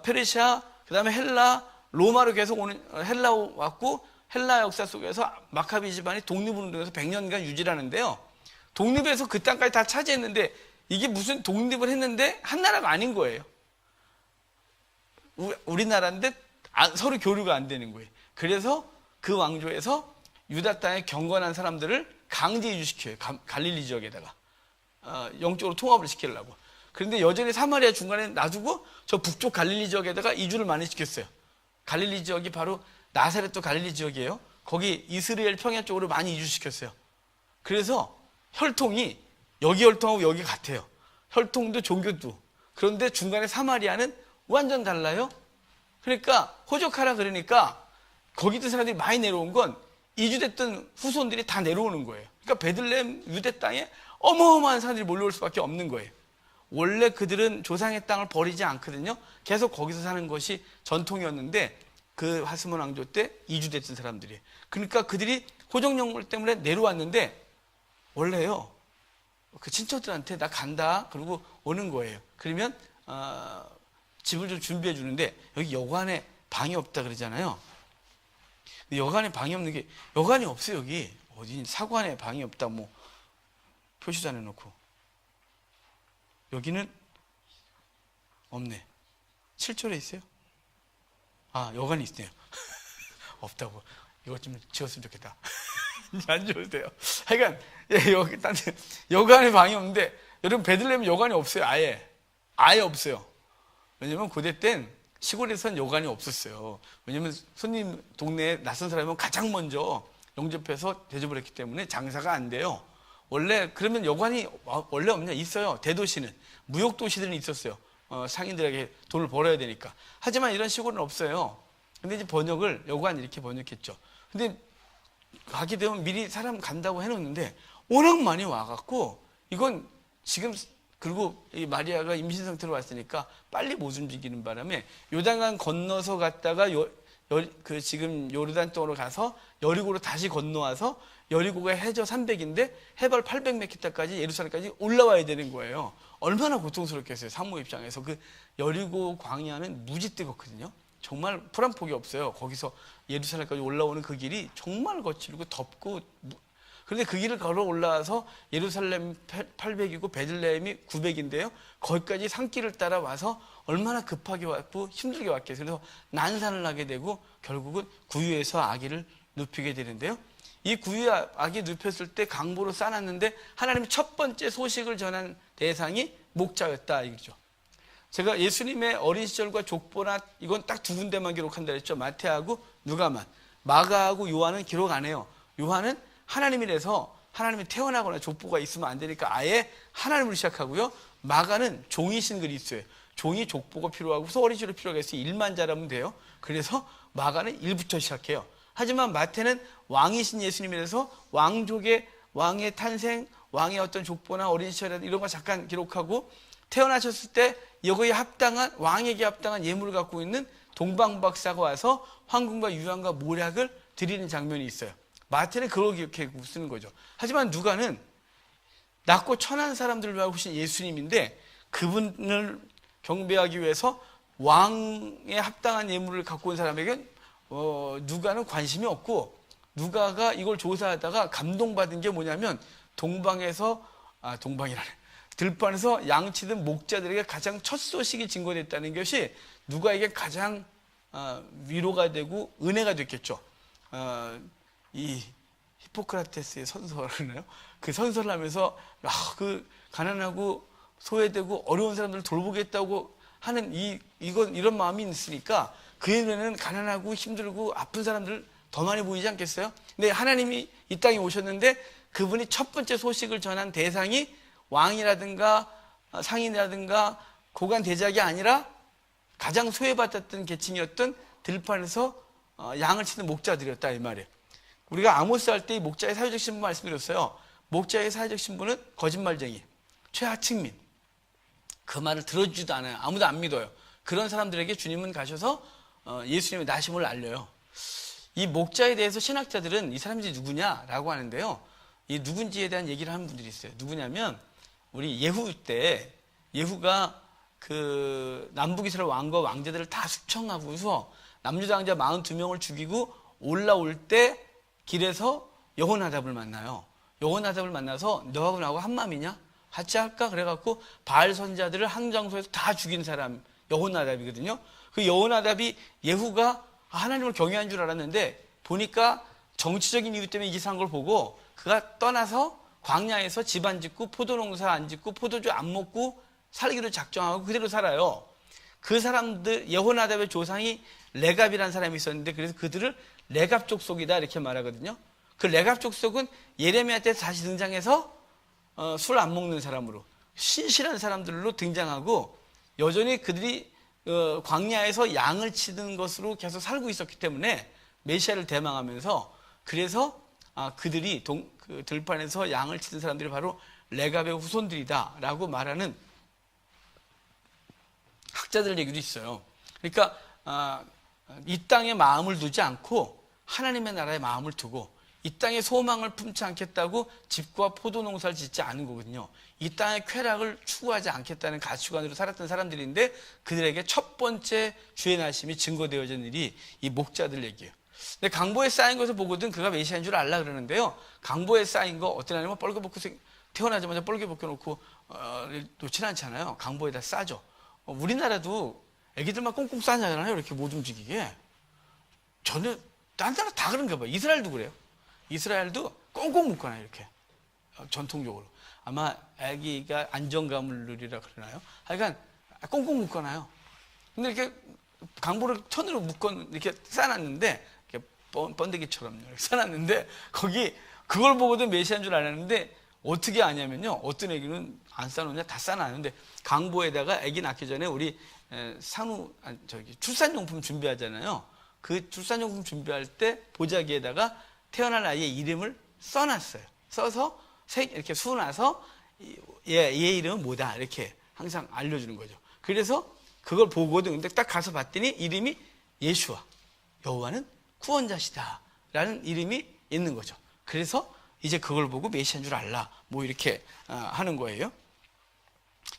S1: 페르시아, 그 다음에 헬라, 로마로 계속 오는 헬라 왔고 헬라 역사 속에서 마카비 집안이 독립운동에서 100년간 유지를 하는데요. 독립해서 그 땅까지 다 차지했는데 이게 무슨 독립을 했는데 한 나라가 아닌 거예요. 우리나라인데 서로 교류가 안 되는 거예요. 그래서 그 왕조에서 유다 땅에 경건한 사람들을 강제 이주시켜요. 갈릴리 지역에다가 영적으로 통합을 시키려고. 그런데 여전히 사마리아 중간에 놔두고 저 북쪽 갈릴리 지역에다가 이주를 많이 시켰어요. 갈릴리 지역이 바로 나사렛도 갈릴리 지역이에요. 거기 이스라엘 평야 쪽으로 많이 이주시켰어요. 그래서 혈통이 여기 혈통하고 여기 같아요. 혈통도 종교도. 그런데 중간에 사마리아는 완전 달라요. 그러니까 호적하라 그러니까 거기 있던 사람들이 많이 내려온 건 이주됐던 후손들이 다 내려오는 거예요. 그러니까 베들레헴 유대 땅에 어마어마한 사람들이 몰려올 수밖에 없는 거예요. 원래 그들은 조상의 땅을 버리지 않거든요. 계속 거기서 사는 것이 전통이었는데 그 하스몬 왕조 때 이주됐던 사람들이. 그러니까 그들이 호정령을 때문에 내려왔는데 원래요. 그 친척들한테 나 간다. 그러고 오는 거예요. 그러면 집을 좀 준비해 주는데 여기 여관에 방이 없다 그러잖아요. 여관에 방이 없는 게 여관이 없어요. 여기 어디 사관에 방이 없다 뭐 표시도 안 해놓고 여기는 없네. 7절에 있어요? 여관이 있네요. 없다고. 이것 좀 지웠으면 좋겠다. 안 지워도 돼요. 하여간 여기 여관에 방이 없는데 여러분 베들레헴 여관이 없어요. 아예 없어요. 왜냐면 고대 땐 시골에선 여관이 없었어요. 왜냐면 손님 동네에 낯선 사람은 가장 먼저 영접해서 대접을 했기 때문에 장사가 안 돼요. 원래 그러면 여관이 원래 없냐? 있어요. 대도시는 무역도시들은 있었어요. 상인들에게 돈을 벌어야 되니까. 하지만 이런 시골은 없어요. 근데 이제 번역을 여관 이렇게 번역했죠. 근데 가게 되면 미리 사람 간다고 해놓는데 워낙 많이 와갖고 이건 지금 그리고 이 마리아가 임신 상태로 왔으니까 빨리 못 움직이는 바람에 요단강 건너서 갔다가 지금 요르단 쪽으로 가서 여리고로 다시 건너와서 여리고가 해저 300인데 해발 800m까지 예루살렘까지 올라와야 되는 거예요. 얼마나 고통스럽겠어요. 산모 입장에서. 그 여리고 광야는 무지 뜨겁거든요. 정말 풀한 폭이 없어요. 거기서 예루살렘까지 올라오는 그 길이 정말 거칠고 덥고, 그런데 그 길을 걸어 올라와서 예루살렘 800이고 베들레헴이 900인데요. 거기까지 산길을 따라 와서 얼마나 급하게 왔고 힘들게 왔겠어요. 그래서 난산을 하게 되고 결국은 구유에서 아기를 눕히게 되는데요. 이 구유에 아기 눕혔을 때 강보로 싸놨는데 하나님이 첫 번째 소식을 전한 대상이 목자였다 이거죠. 제가 예수님의 어린 시절과 족보나 이건 딱 두 군데만 기록한다 그랬죠. 마태하고 누가만. 마가하고 요한은 기록 안 해요. 요한은 하나님이라서 하나님이 태어나거나 족보가 있으면 안 되니까 아예 하나님으로 시작하고요. 마가는 종이신 그리스도예요. 종이 족보가 필요하고서 어린 시절 필요가 있어요. 일만 잘하면 돼요. 그래서 마가는 1부터 시작해요. 하지만 마태는 왕이신 예수님이라서 왕족의 왕의 탄생, 왕의 어떤 족보나 어린 시절이나 이런 거 잠깐 기록하고 태어나셨을 때 여기에 합당한 왕에게 합당한 예물을 갖고 있는 동방박사가 와서 황금과 유황과 모략을 드리는 장면이 있어요. 마태는 그걸 기억해 쓰는 거죠. 하지만 누가는 낮고 천한 사람들을 위하신 예수님인데 그분을 경배하기 위해서 왕에 합당한 예물을 갖고 온 사람에겐 누가는 관심이 없고, 누가가 이걸 조사하다가 감동받은 게 뭐냐면 동방이라네. 들판에서 양치던 목자들에게 가장 첫 소식이 증거됐다는 것이 누가에게 가장 위로가 되고 은혜가 됐겠죠. 이 히포크라테스의 선서라나요? 그 선서를 하면서 그 가난하고 소외되고 어려운 사람들을 돌보겠다고 하는 이런 마음이 있으니까 그의 눈에는 가난하고 힘들고 아픈 사람들 더 많이 보이지 않겠어요? 근데 하나님이 이 땅에 오셨는데 그분이 첫 번째 소식을 전한 대상이 왕이라든가 상인이라든가 고관 대작이 아니라 가장 소외받았던 계층이었던 들판에서 양을 치는 목자들이었다 이 말이에요. 우리가 아모스 할 때 이 목자의 사회적 신분 말씀드렸어요. 목자의 사회적 신분은 거짓말쟁이, 최하층민. 그 말을 들어주지도 않아요. 아무도 안 믿어요. 그런 사람들에게 주님은 가셔서 예수님의 나심을 알려요. 이 목자에 대해서 신학자들은 이 사람들이 누구냐라고 하는데요. 이 누군지에 대한 얘기를 하는 분들이 있어요. 누구냐면 우리 예후 때 예후가 그 남북 이스라엘 왕과 왕자들을 다 숙청하고서 남유다 왕자 42명을 죽이고 올라올 때 길에서 여호나답을 만나요. 여호나답을 만나서 너하고 나하고 한 마음이냐? 같이 할까? 그래갖고 바알 선자들을 한 장소에서 다 죽인 사람 여호나답이거든요. 그 여호나답이 예후가 하나님을 경외한 줄 알았는데 보니까 정치적인 이유 때문에 이상한 걸 보고 그가 떠나서 광야에서 집 안 짓고 포도농사 안 짓고 포도주 안 먹고 살기로 작정하고 그대로 살아요. 그 사람들 여호나답의 조상이 레갑이라는 사람이 있었는데 그래서 그들을 레갑 족속이다 이렇게 말하거든요. 그 레갑 족속은 예레미야 때 다시 등장해서 술 안 먹는 사람으로 신실한 사람들로 등장하고 여전히 그들이 광야에서 양을 치는 것으로 계속 살고 있었기 때문에 메시아를 대망하면서 그래서 그들이 그 들판에서 양을 치는 사람들이 바로 레갑의 후손들이다라고 말하는 학자들 얘기도 있어요. 그러니까 이 땅에 마음을 두지 않고 하나님의 나라에 마음을 두고 이 땅에 소망을 품지 않겠다고 집과 포도농사를 짓지 않은 거거든요. 이 땅의 쾌락을 추구하지 않겠다는 가치관으로 살았던 사람들인데 그들에게 첫 번째 주의 나심이 증거되어진 일이 이 목자들 얘기예요. 근데 강보에 쌓인 것을 보거든 그가 메시아인 줄 알라 그러는데요. 강보에 쌓인 거 어떤 하냐면 뻘개벗고 태어나자마자 뻘개 벗겨놓고 놓진 않잖아요. 강보에다 싸죠. 우리나라도 애기들만 꽁꽁 싸잖아요. 이렇게 못 움직이게. 전혀 딴 나라 다 그런가 봐요. 이스라엘도 그래요. 이스라엘도 꽁꽁 묶어놔요. 이렇게 전통적으로. 아마 아기가 안정감을 누리라 그러나요? 하여간 꽁꽁 묶어놔요. 근데 이렇게 강보를 천으로 이렇게 싸놨는데 이렇게 번데기처럼 이렇게 싸놨는데 거기 그걸 보고도 메시아인 줄 알았는데 어떻게 아냐면요. 어떤 애기는 안 싸놓냐? 다 싸놨는데 강보에다가 애기 낳기 전에 우리 출산용품 준비하잖아요. 그 출산용품 준비할 때 보자기에다가 태어날 아이의 이름을 써놨어요. 써서 이렇게 수나서 얘 이름은 뭐다 이렇게 항상 알려주는 거죠. 그래서 그걸 보거든. 근데 딱 가서 봤더니 이름이 예수와 여호와는 구원자시다 라는 이름이 있는 거죠. 그래서 이제 그걸 보고 메시아인 줄 알라 뭐 이렇게 하는 거예요.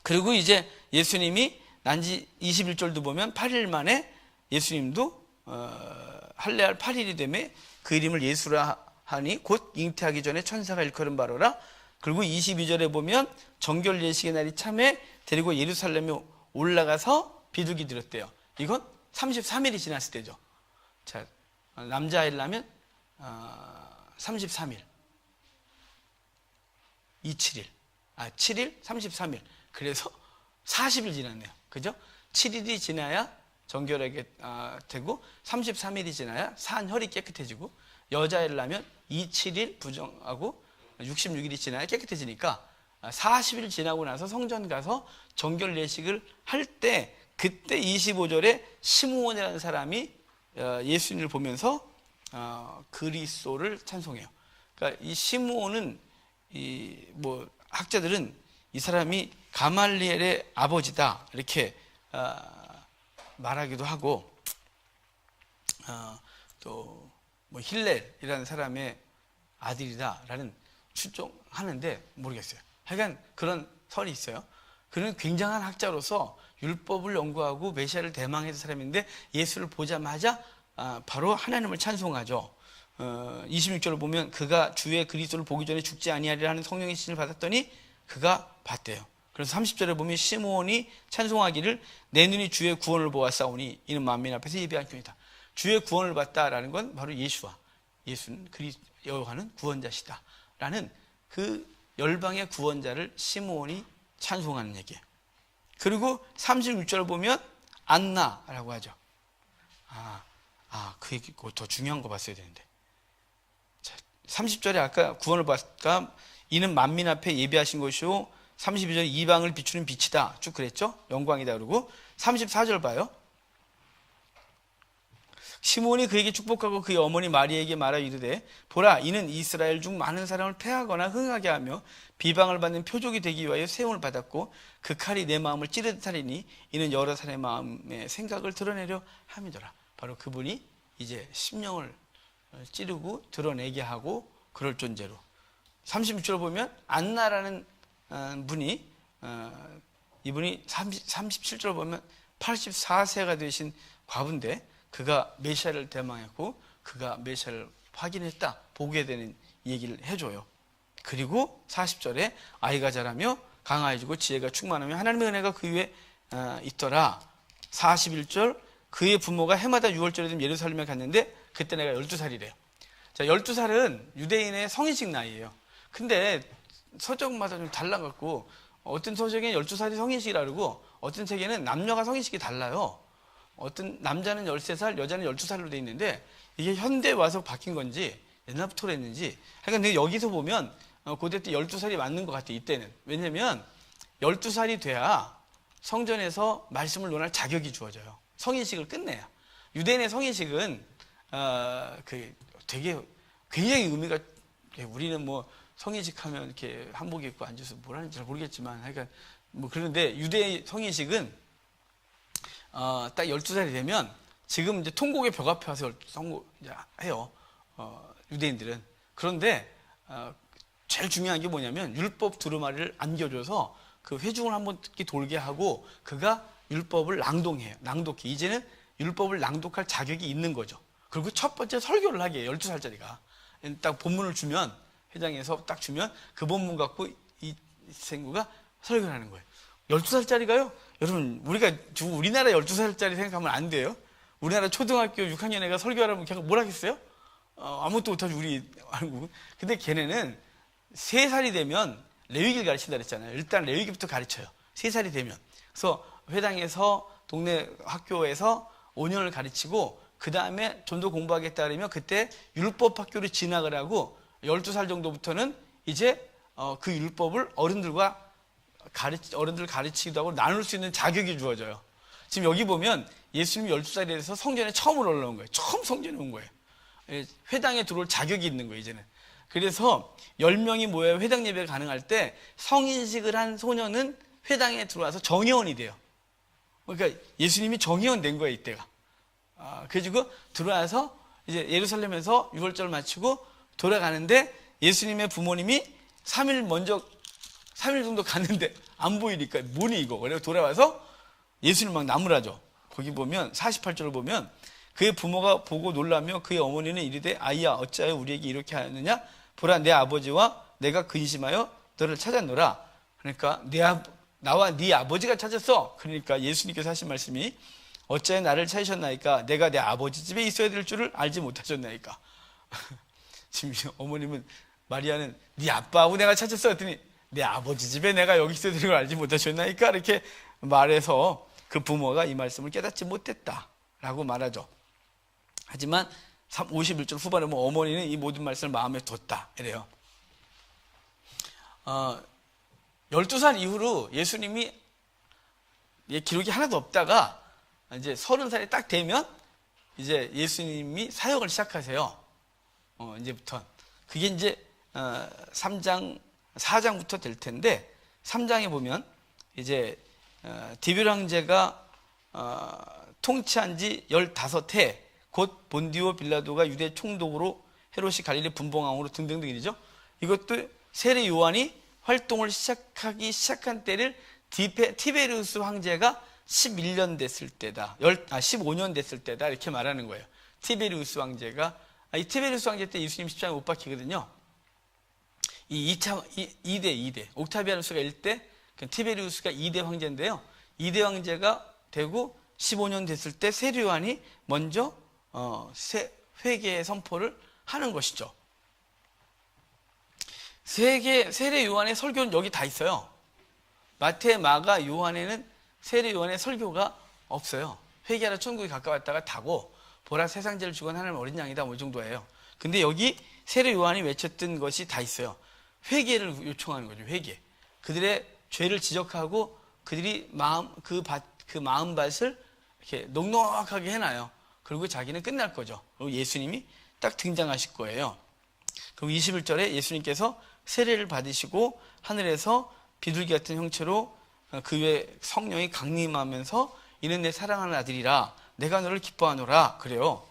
S1: 그리고 이제 예수님이 난지 21절도 보면 8일 만에 예수님도 할례할 8일이 되매 그 이름을 예수라 하니 곧 잉태하기 전에 천사가 일컬은 바로라. 그리고 22절에 보면 정결 예식의 날이 참에 데리고 예루살렘에 올라가서 비둘기 들었대요. 이건 33일이 지났을 때죠. 자, 남자아이를 낳으면 33일 27일 7일 33일 그래서 40일 지났네요. 그죠? 7일이 지나야 정결하게 되고 33일이 지나야 산혈이 깨끗해지고 여자애를 낳으면 27일 부정하고 66일이 지나야 깨끗해지니까 40일 지나고 나서 성전 가서 정결 예식을 할 때 그때 25절에 시므온이라는 사람이 예수님을 보면서 그리스도를 찬송해요. 그러니까 이 시므온은 학자들은 이 사람이 가말리엘의 아버지다 이렇게 말하기도 하고 또 힐렐이라는 사람의 아들이다라는 추정하는데 모르겠어요. 하여간 그런 설이 있어요. 그는 굉장한 학자로서 율법을 연구하고 메시아를 대망했던 사람인데 예수를 보자마자 바로 하나님을 찬송하죠. 26절을 보면 그가 주의 그리스도를 보기 전에 죽지 아니하리라 하는 성령의 신을 받았더니 그가 봤대요. 그래서 30절에 보면 시므온이 찬송하기를 내 눈이 주의 구원을 보았사오니 이는 만민 앞에서 예비한 꾼이다. 주의 구원을 봤다라는 건 바로 예수와 예수는 여호와는 구원자시다 라는 그 열방의 구원자를 시므온이 찬송하는 얘기예요. 그리고 36절을 보면 안나라고 하죠. 그 얘기 더 중요한 거 봤어야 되는데. 자, 30절에 아까 구원을 받았다. 이는 만민 앞에 예비하신 것이요. 32절에 이방을 비추는 빛이다. 쭉 그랬죠. 영광이다. 그러고 34절 봐요. 시므온이 그에게 축복하고 그의 어머니 마리에게 말하 이르되 보라 이는 이스라엘 중 많은 사람을 패하거나 흥하게 하며 비방을 받는 표적이 되기 위하여 세움을 받았고 그 칼이 내 마음을 찌르듯 하리니 이는 여러 사람의 마음의 생각을 드러내려 함이더라. 바로 그분이 이제 심령을 찌르고 드러내게 하고 그럴 존재로. 36절을 보면 안나라는 분이 이분이 37절을 보면 84세가 되신 과부인데 그가 메시아를 대망했고 그가 메시아를 확인했다 보게 되는 얘기를 해줘요. 그리고 40절에 아이가 자라며 강화해지고 지혜가 충만하며 하나님의 은혜가 그 위에 있더라. 41절 그의 부모가 해마다 6월절에 되면 예루살렘에 갔는데 그때 내가 12살이래요. 자, 12살은 유대인의 성인식 나이예요. 근데 서적마다 좀 달라갖고 어떤 서적에는 12살이 성인식이라 그러고 어떤 책에는 남녀가 성인식이 달라요. 어떤 남자는 13살, 여자는 12살로 돼 있는데 이게 현대에 와서 바뀐 건지 옛날부터 그랬는지 하여간 내가 여기서 보면 고대 때 12살이 맞는 것 같아 이때는. 왜냐면 12살이 돼야 성전에서 말씀을 논할 자격이 주어져요. 성인식을 끝내야. 유대인의 성인식은 되게 굉장히 의미가 우리는 성인식 하면 이렇게 한복 입고 앉아서 뭘 하는지 잘 모르겠지만 하여간 그런데 유대의 성인식은 딱 12살이 되면 지금 이제 통곡의 벽 앞에 와서 해요. 유대인들은. 그런데 제일 중요한 게 뭐냐면 율법 두루마리를 안겨줘서 그 회중을 한번 돌게 하고 그가 율법을 낭독해. 이제는 율법을 낭독할 자격이 있는 거죠. 그리고 첫 번째 설교를 하게 해요. 12살짜리가. 딱 본문을 주면 회장에서 딱 주면 그 본문 갖고 이 친구가 설교를 하는 거예요. 12살짜리가요? 여러분 우리나라 12살짜리 생각하면 안 돼요. 우리나라 초등학교 6학년 애가 설교하라면 걔가 뭘 하겠어요? 아무것도 못하지 우리 알고. 근데 걔네는 3살이 되면 레위기를 가르친다 그랬잖아요. 일단 레위기부터 가르쳐요. 3살이 되면. 그래서 회당에서 동네 학교에서 5년을 가르치고 그 다음에 좀 더 공부하겠다 그러면 그때 율법 학교를 진학을 하고 12살 정도부터는 이제 그 율법을 어른들 가르치기도 하고 나눌 수 있는 자격이 주어져요. 지금 여기 보면 예수님이 12살이 돼서 성전에 처음 올라온 거예요. 처음 성전에 온 거예요. 회당에 들어올 자격이 있는 거예요, 이제는. 그래서 10명이 모여 회당 예배가 가능할 때 성인식을 한 소년은 회당에 들어와서 정회원이 돼요. 그러니까 예수님이 정회원 된 거예요, 이때가. 그래가지고 들어와서 이제 예루살렘에서 6월절 마치고 돌아가는데 예수님의 부모님이 3일 정도 갔는데 안 보이니까 뭐니 이거. 그래서 돌아와서 예수님 막 나무라죠. 거기 보면 48절을 보면 그의 부모가 보고 놀라며 그의 어머니는 이르되 아이야 어찌하여 우리에게 이렇게 하느냐 보라 내 아버지와 내가 근심하여 너를 찾았노라. 그러니까 나와 네 아버지가 찾았어. 그러니까 예수님께서 하신 말씀이 어찌하여 나를 찾으셨나이까 내가 내 아버지 집에 있어야 될 줄을 알지 못하셨나이까. 지금 어머님은 마리아는 네 아빠하고 내가 찾았어 했더니 내 아버지 집에 내가 여기 있어야 되는 걸 알지 못하셨나이까 이렇게 말해서 그 부모가 이 말씀을 깨닫지 못했다라고 말하죠. 하지만 51절 후반에 보면 어머니는 이 모든 말씀을 마음에 뒀다 이래요. 12살 이후로 예수님이 기록이 하나도 없다가 이제 30살이 딱 되면 이제 예수님이 사역을 시작하세요. 이제부터. 그게 이제 4장부터 될 텐데 3장에 보면 이제 디베르 황제가 통치한 지 15해 곧 본디오 빌라도가 유대 총독으로 헤롯이 갈릴리 분봉왕으로 등등등이죠. 이것도 세례 요한이 활동을 시작한 때를 티베리우스 황제가 11년 됐을 때다. 15년 됐을 때다. 이렇게 말하는 거예요. 티베리우스 황제가 이 티베리우스 황제 때 예수님 십자가에 못 박히거든요. 이 2대 옥타비아누스가 1대 티베리우스가 2대 황제인데요. 2대 황제가 되고 15년 됐을 때 세례 요한이 먼저 회개의 선포를 하는 것이죠. 세례 요한의 설교는 여기 다 있어요. 마태, 마가, 요한에는 세례 요한의 설교가 없어요. 회개하라 천국이 가까웠다가 다고 보라 세상 죄를 죽은 하나님 어린 양이다 뭐 이 정도예요. 근데 여기 세례 요한이 외쳤던 것이 다 있어요. 회개를 요청하는 거죠. 회개. 그들의 죄를 지적하고 그들이 그 마음밭을 이렇게 넉넉하게 해놔요. 그리고 자기는 끝날 거죠. 그리고 예수님이 딱 등장하실 거예요. 그리고 21절에 예수님께서 세례를 받으시고 하늘에서 비둘기 같은 형체로 그 위에 성령이 강림하면서 이는 내 사랑하는 아들이라 내가 너를 기뻐하노라 그래요.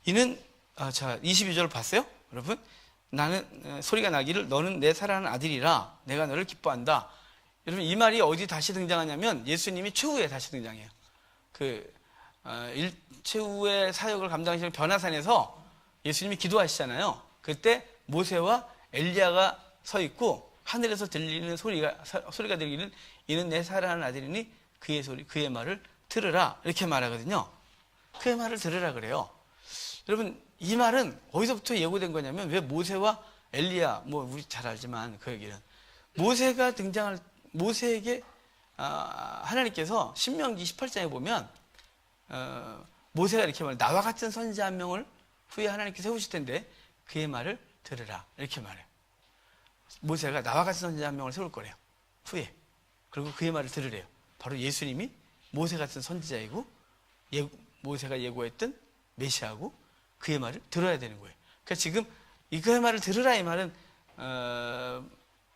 S1: 이는 22절 봤어요? 여러분 나는 소리가 나기를 너는 내 사랑하는 아들이라 내가 너를 기뻐한다. 여러분 이 말이 어디 다시 등장하냐면 예수님이 최후에 다시 등장해요. 최후의 사역을 감당하시는 변화산에서 예수님이 기도하시잖아요. 그때 모세와 엘리야가 서 있고 하늘에서 들리는 소리가 들리기는 이는 내 사랑하는 아들이니 그의 말을 들으라 이렇게 말하거든요. 그의 말을 들으라 그래요. 여러분 이 말은 어디서부터 예고된 거냐면 왜 모세와 엘리야 우리 잘 알지만 그 얘기는 모세에게 하나님께서 신명기 18장에 보면 모세가 이렇게 말해요. 나와 같은 선지자 한 명을 후에 하나님께 세우실 텐데 그의 말을 들으라 이렇게 말해요. 모세가 나와 같은 선지자 한 명을 세울 거래요. 후에. 그리고 그의 말을 들으래요. 바로 예수님이 모세 같은 선지자이고 모세가 예고했던 메시아고 그의 말을 들어야 되는 거예요. 그러니까 지금 그의 말을 들으라 이 말은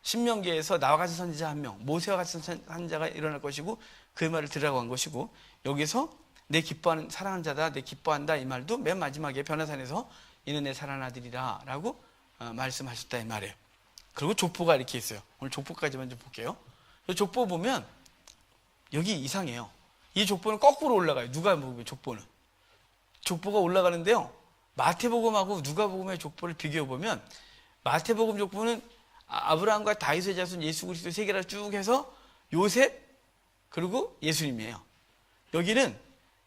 S1: 신명기에서 나와 같은 선지자 한 명, 모세와 같은 선지자가 일어날 것이고 그의 말을 들으라고 한 것이고 여기서 내 기뻐하는 사랑하는 자다, 내 기뻐한다 이 말도 맨 마지막에 변화산에서 이는 내 사랑하는 아들이다 라고 말씀하셨다 이 말이에요. 그리고 족보가 이렇게 있어요. 오늘 족보까지만 좀 볼게요. 이 족보 보면 여기 이상해요. 이 족보는 거꾸로 올라가요. 누가 보면 족보는. 족보가 올라가는데요. 마태복음하고 누가복음의 족보를 비교해 보면 마태복음 족보는 아브라함과 다윗의 자손 예수 그리스도 세 개를 쭉 해서 요셉 그리고 예수님이에요. 여기는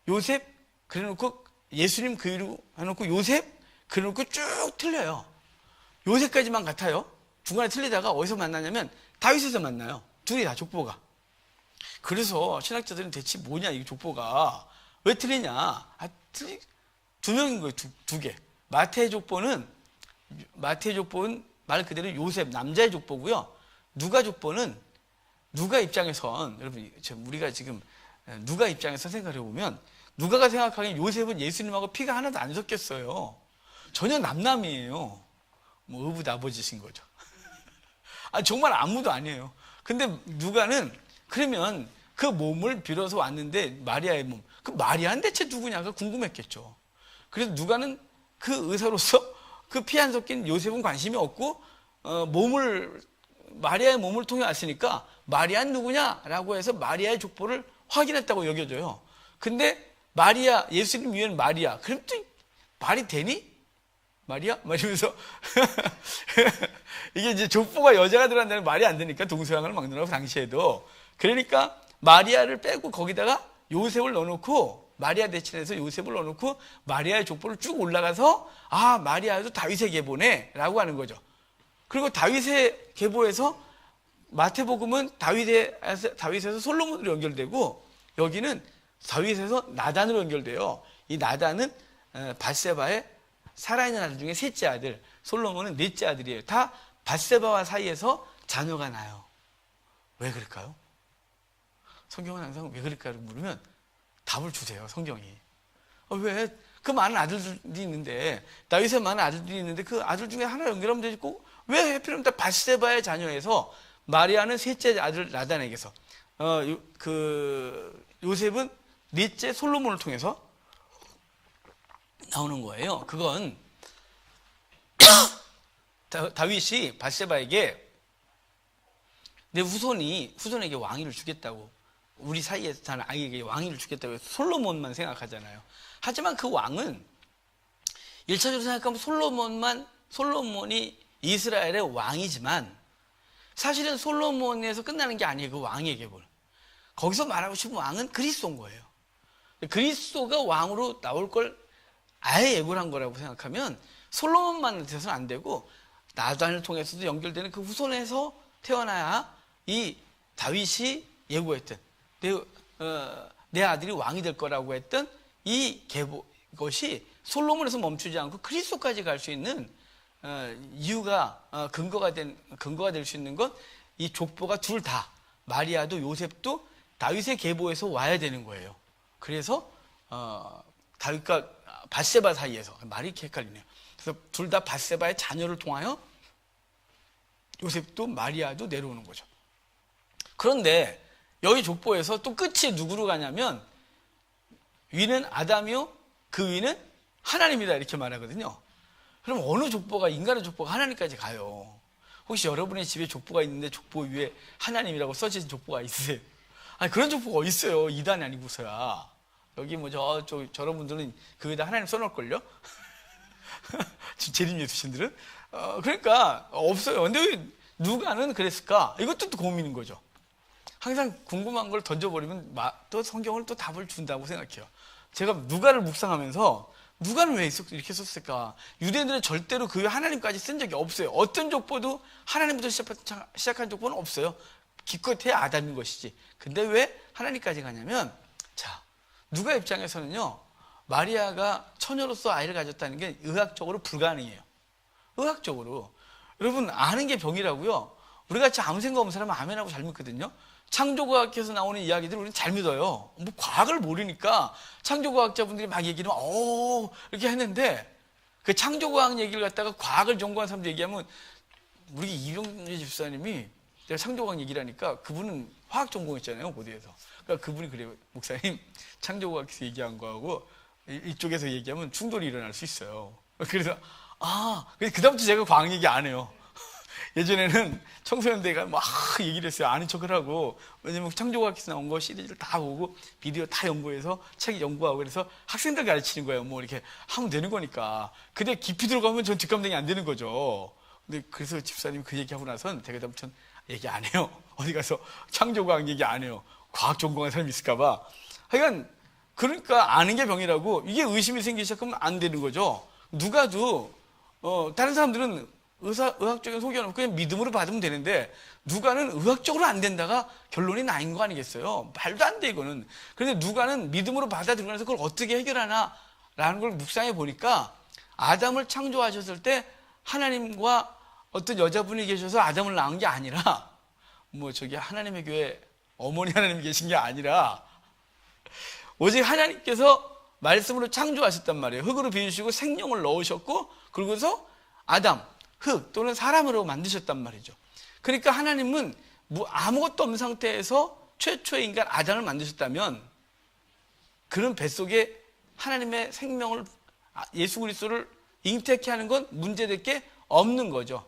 S1: 요셉 그래놓고 예수님 그리고 해놓고 요셉 그래놓고 쭉 틀려요. 요셉까지만 같아요. 중간에 틀리다가 어디서 만나냐면 다윗에서 만나요. 둘이 다 족보가. 그래서 신학자들은 대체 뭐냐 이 족보가 왜 틀리냐? 두 명인 거예요. 두 개. 마태의 족보는 말 그대로 요셉 남자의 족보고요. 누가 족보는 누가 입장에선 여러분 우리가 지금 누가 입장에서 생각해 보면 누가가 생각하기엔 요셉은 예수님하고 피가 하나도 안 섞였어요. 전혀 남남이에요. 의붓 아버지신 거죠. 정말 아무도 아니에요. 근데 누가는 그러면 그 몸을 빌어서 왔는데 마리아의 몸. 그 마리아는 대체 누구냐가 궁금했겠죠. 그래서 누가는 그 의사로서 그 피 안 섞인 요셉은 관심이 없고 마리아의 몸을 통해 왔으니까 마리아는 누구냐라고 해서 마리아의 족보를 확인했다고 여겨져요. 근데 마리아, 예수님 위에는 마리아. 그럼 또 말이 되니? 마리아? 막 이러면서. 이게 이제 족보가 여자가 들어간다는 말이 안 되니까 동서양을 막느라고 당시에도. 그러니까 마리아를 빼고 거기다가 요셉을 넣어놓고 마리아 대신해서 요셉을 넣어놓고 마리아의 족보를 쭉 올라가서 아, 마리아도 다윗의 계보네 라고 하는 거죠. 그리고 다윗의 계보에서 마태복음은 다윗에서 솔로몬으로 연결되고 여기는 다윗에서 나단으로 연결돼요. 이 나단은 밧세바의 살아있는 아들 중에 셋째 아들, 솔로몬은 넷째 아들이에요. 다 밧세바와 사이에서 자녀가 나요. 왜 그럴까요? 성경은 항상 왜 그럴까를 물으면 답을 주세요, 성경이. 왜? 그 많은 아들들이 있는데, 다윗의 많은 아들들이 있는데 그 아들 중에 하나 연결하면 되지, 왜 하필이면 다 밧세바의 자녀에서 마리아는 셋째 아들 나단에게서, 요셉은 넷째 솔로몬을 통해서 나오는 거예요. 그건 다윗이 밧세바에게 내 후손에게 왕위를 주겠다고, 우리 사이에 사는 아이에게 왕위를 주겠다고 해서 솔로몬만 생각하잖아요. 하지만 그 왕은 1차적으로 생각하면 솔로몬이 이스라엘의 왕이지만 사실은 솔로몬에서 끝나는 게 아니에요. 그 왕의 계보는. 거기서 말하고 싶은 왕은 그리스도인 거예요. 그리스도가 왕으로 나올 걸 아예 예고를 한 거라고 생각하면 솔로몬만 돼서는 안 되고 나단을 통해서도 연결되는 그 후손에서 태어나야 이 다윗이 예고했던 내 아들이 왕이 될 거라고 했던 이 계보, 것이 솔로몬에서 멈추지 않고 그리스도까지 갈 수 있는 이유가 근거가 될 수 있는 건 이 족보가 둘 다 마리아도 요셉도 다윗의 계보에서 와야 되는 거예요. 그래서 다윗과 밧세바 사이에서 말이 이렇게 헷갈리네요. 그래서 둘 다 밧세바의 자녀를 통하여 요셉도 마리아도 내려오는 거죠. 그런데 여기 족보에서 또 끝이 누구로 가냐면 위는 아담이요 그 위는 하나님이다 이렇게 말하거든요. 그럼 어느 족보가, 인간의 족보가 하나님까지 가요? 혹시 여러분의 집에 족보가 있는데 족보 위에 하나님이라고 써진 족보가 있으세요? 아니, 그런 족보가 어디 있어요? 이단이 아니고서야. 여기 뭐 저런 분들은 그에다 하나님 써놓을걸요? 재림 예수신들은? 그러니까 없어요. 근데 왜 누가는 그랬을까? 이것도 또 고민인 거죠. 항상 궁금한 걸 던져버리면 또 성경을 또 답을 준다고 생각해요. 제가 누가를 묵상하면서 누가는 왜 이렇게 썼을까? 유대인들은 절대로 그 하나님까지 쓴 적이 없어요. 어떤 족보도 하나님부터 시작한 족보는 없어요. 기껏해야 아담인 것이지. 근데 왜 하나님까지 가냐면, 자, 누가 입장에서는요, 마리아가 처녀로서 아이를 가졌다는 게 의학적으로 불가능해요. 의학적으로. 여러분, 아는 게 병이라고요. 우리같이 아무 생각 없는 사람은 아멘하고 잘 믿거든요. 창조과학에서 나오는 이야기들 우리는 잘 믿어요. 뭐 과학을 모르니까 창조과학자분들이 막 얘기를 이렇게 했는데 그 창조과학 얘기를 갖다가 과학을 전공한 사람들 얘기하면 우리 이병재 집사님이 제가 창조과학 얘기를 하니까 그분은 화학 전공했잖아요, 고대에서. 그러니까 그분이 그래요. 목사님, 창조과학에서 얘기한 거하고 이쪽에서 얘기하면 충돌이 일어날 수 있어요. 그래서 그다음부터 제가 과학 얘기 안 해요. 예전에는 청소년대가 막 얘기를 했어요. 아는 척을 하고. 왜냐면 창조과학에서 나온 거 시리즈를 다 보고 비디오 다 연구해서 책 연구하고 그래서 학생들 가르치는 거예요. 뭐 이렇게 하면 되는 거니까. 근데 깊이 들어가면 전 뒷감당이 안 되는 거죠. 근데 그래서 집사님이 그 얘기하고 나선 대개다음 전 얘기 안 해요. 어디 가서 창조과학 얘기 안 해요. 과학 전공한 사람이 있을까봐. 하여간 그러니까 아는 게 병이라고 이게 의심이 생기기 시작하면 안 되는 거죠. 누가도 다른 사람들은 의학적인 소견은 그냥 믿음으로 받으면 되는데 누가는 의학적으로 안 된다가 결론이 나인 거 아니겠어요? 말도 안 돼 이거는. 그런데 누가는 믿음으로 받아들이면서 그걸 어떻게 해결하나라는 걸 묵상해 보니까 아담을 창조하셨을 때 하나님과 어떤 여자분이 계셔서 아담을 낳은 게 아니라 뭐 저기 하나님의 교회 어머니 하나님이 계신 게 아니라 오직 하나님께서 말씀으로 창조하셨단 말이에요. 흙으로 비우시고 생명을 넣으셨고 그러고서 아담 흙 또는 사람으로 만드셨단 말이죠. 그러니까 하나님은 아무것도 없는 상태에서 최초의 인간 아담을 만드셨다면 그런 뱃속에 하나님의 생명을 예수 그리스도를 잉태케 하는 건 문제될 게 없는 거죠.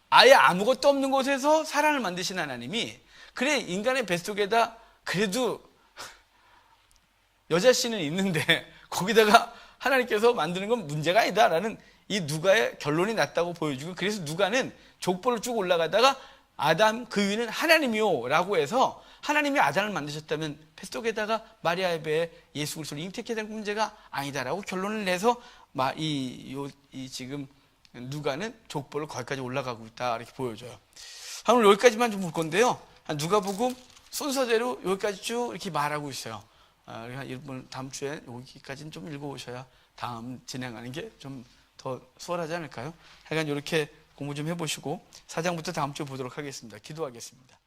S1: 아예 아무것도 없는 곳에서 사람을 만드신 하나님이 그래 인간의 뱃속에다 그래도 여자 씨는 있는데 거기다가 하나님께서 만드는 건 문제가 아니다라는 이 누가의 결론이 났다고 보여주고, 그래서 누가는 족보를 쭉 올라가다가 아담 그 위는 하나님이요 라고 해서 하나님이 아담을 만드셨다면 뱃속에다가 마리아의 배에 예수 그리스도를 잉태케 될 문제가 아니다라고 결론을 내서 지금 누가는 족보를 거기까지 올라가고 있다 이렇게 보여줘요. 오늘 여기까지만 좀 볼 건데요. 누가복음 순서대로 여기까지 쭉 이렇게 말하고 있어요. 이번 다음 주에 여기까지는 좀 읽어오셔야 다음 진행하는 게 좀 더 수월하지 않을까요? 하여간 이렇게 공부 좀 해보시고 4장부터 다음 주에 보도록 하겠습니다. 기도하겠습니다.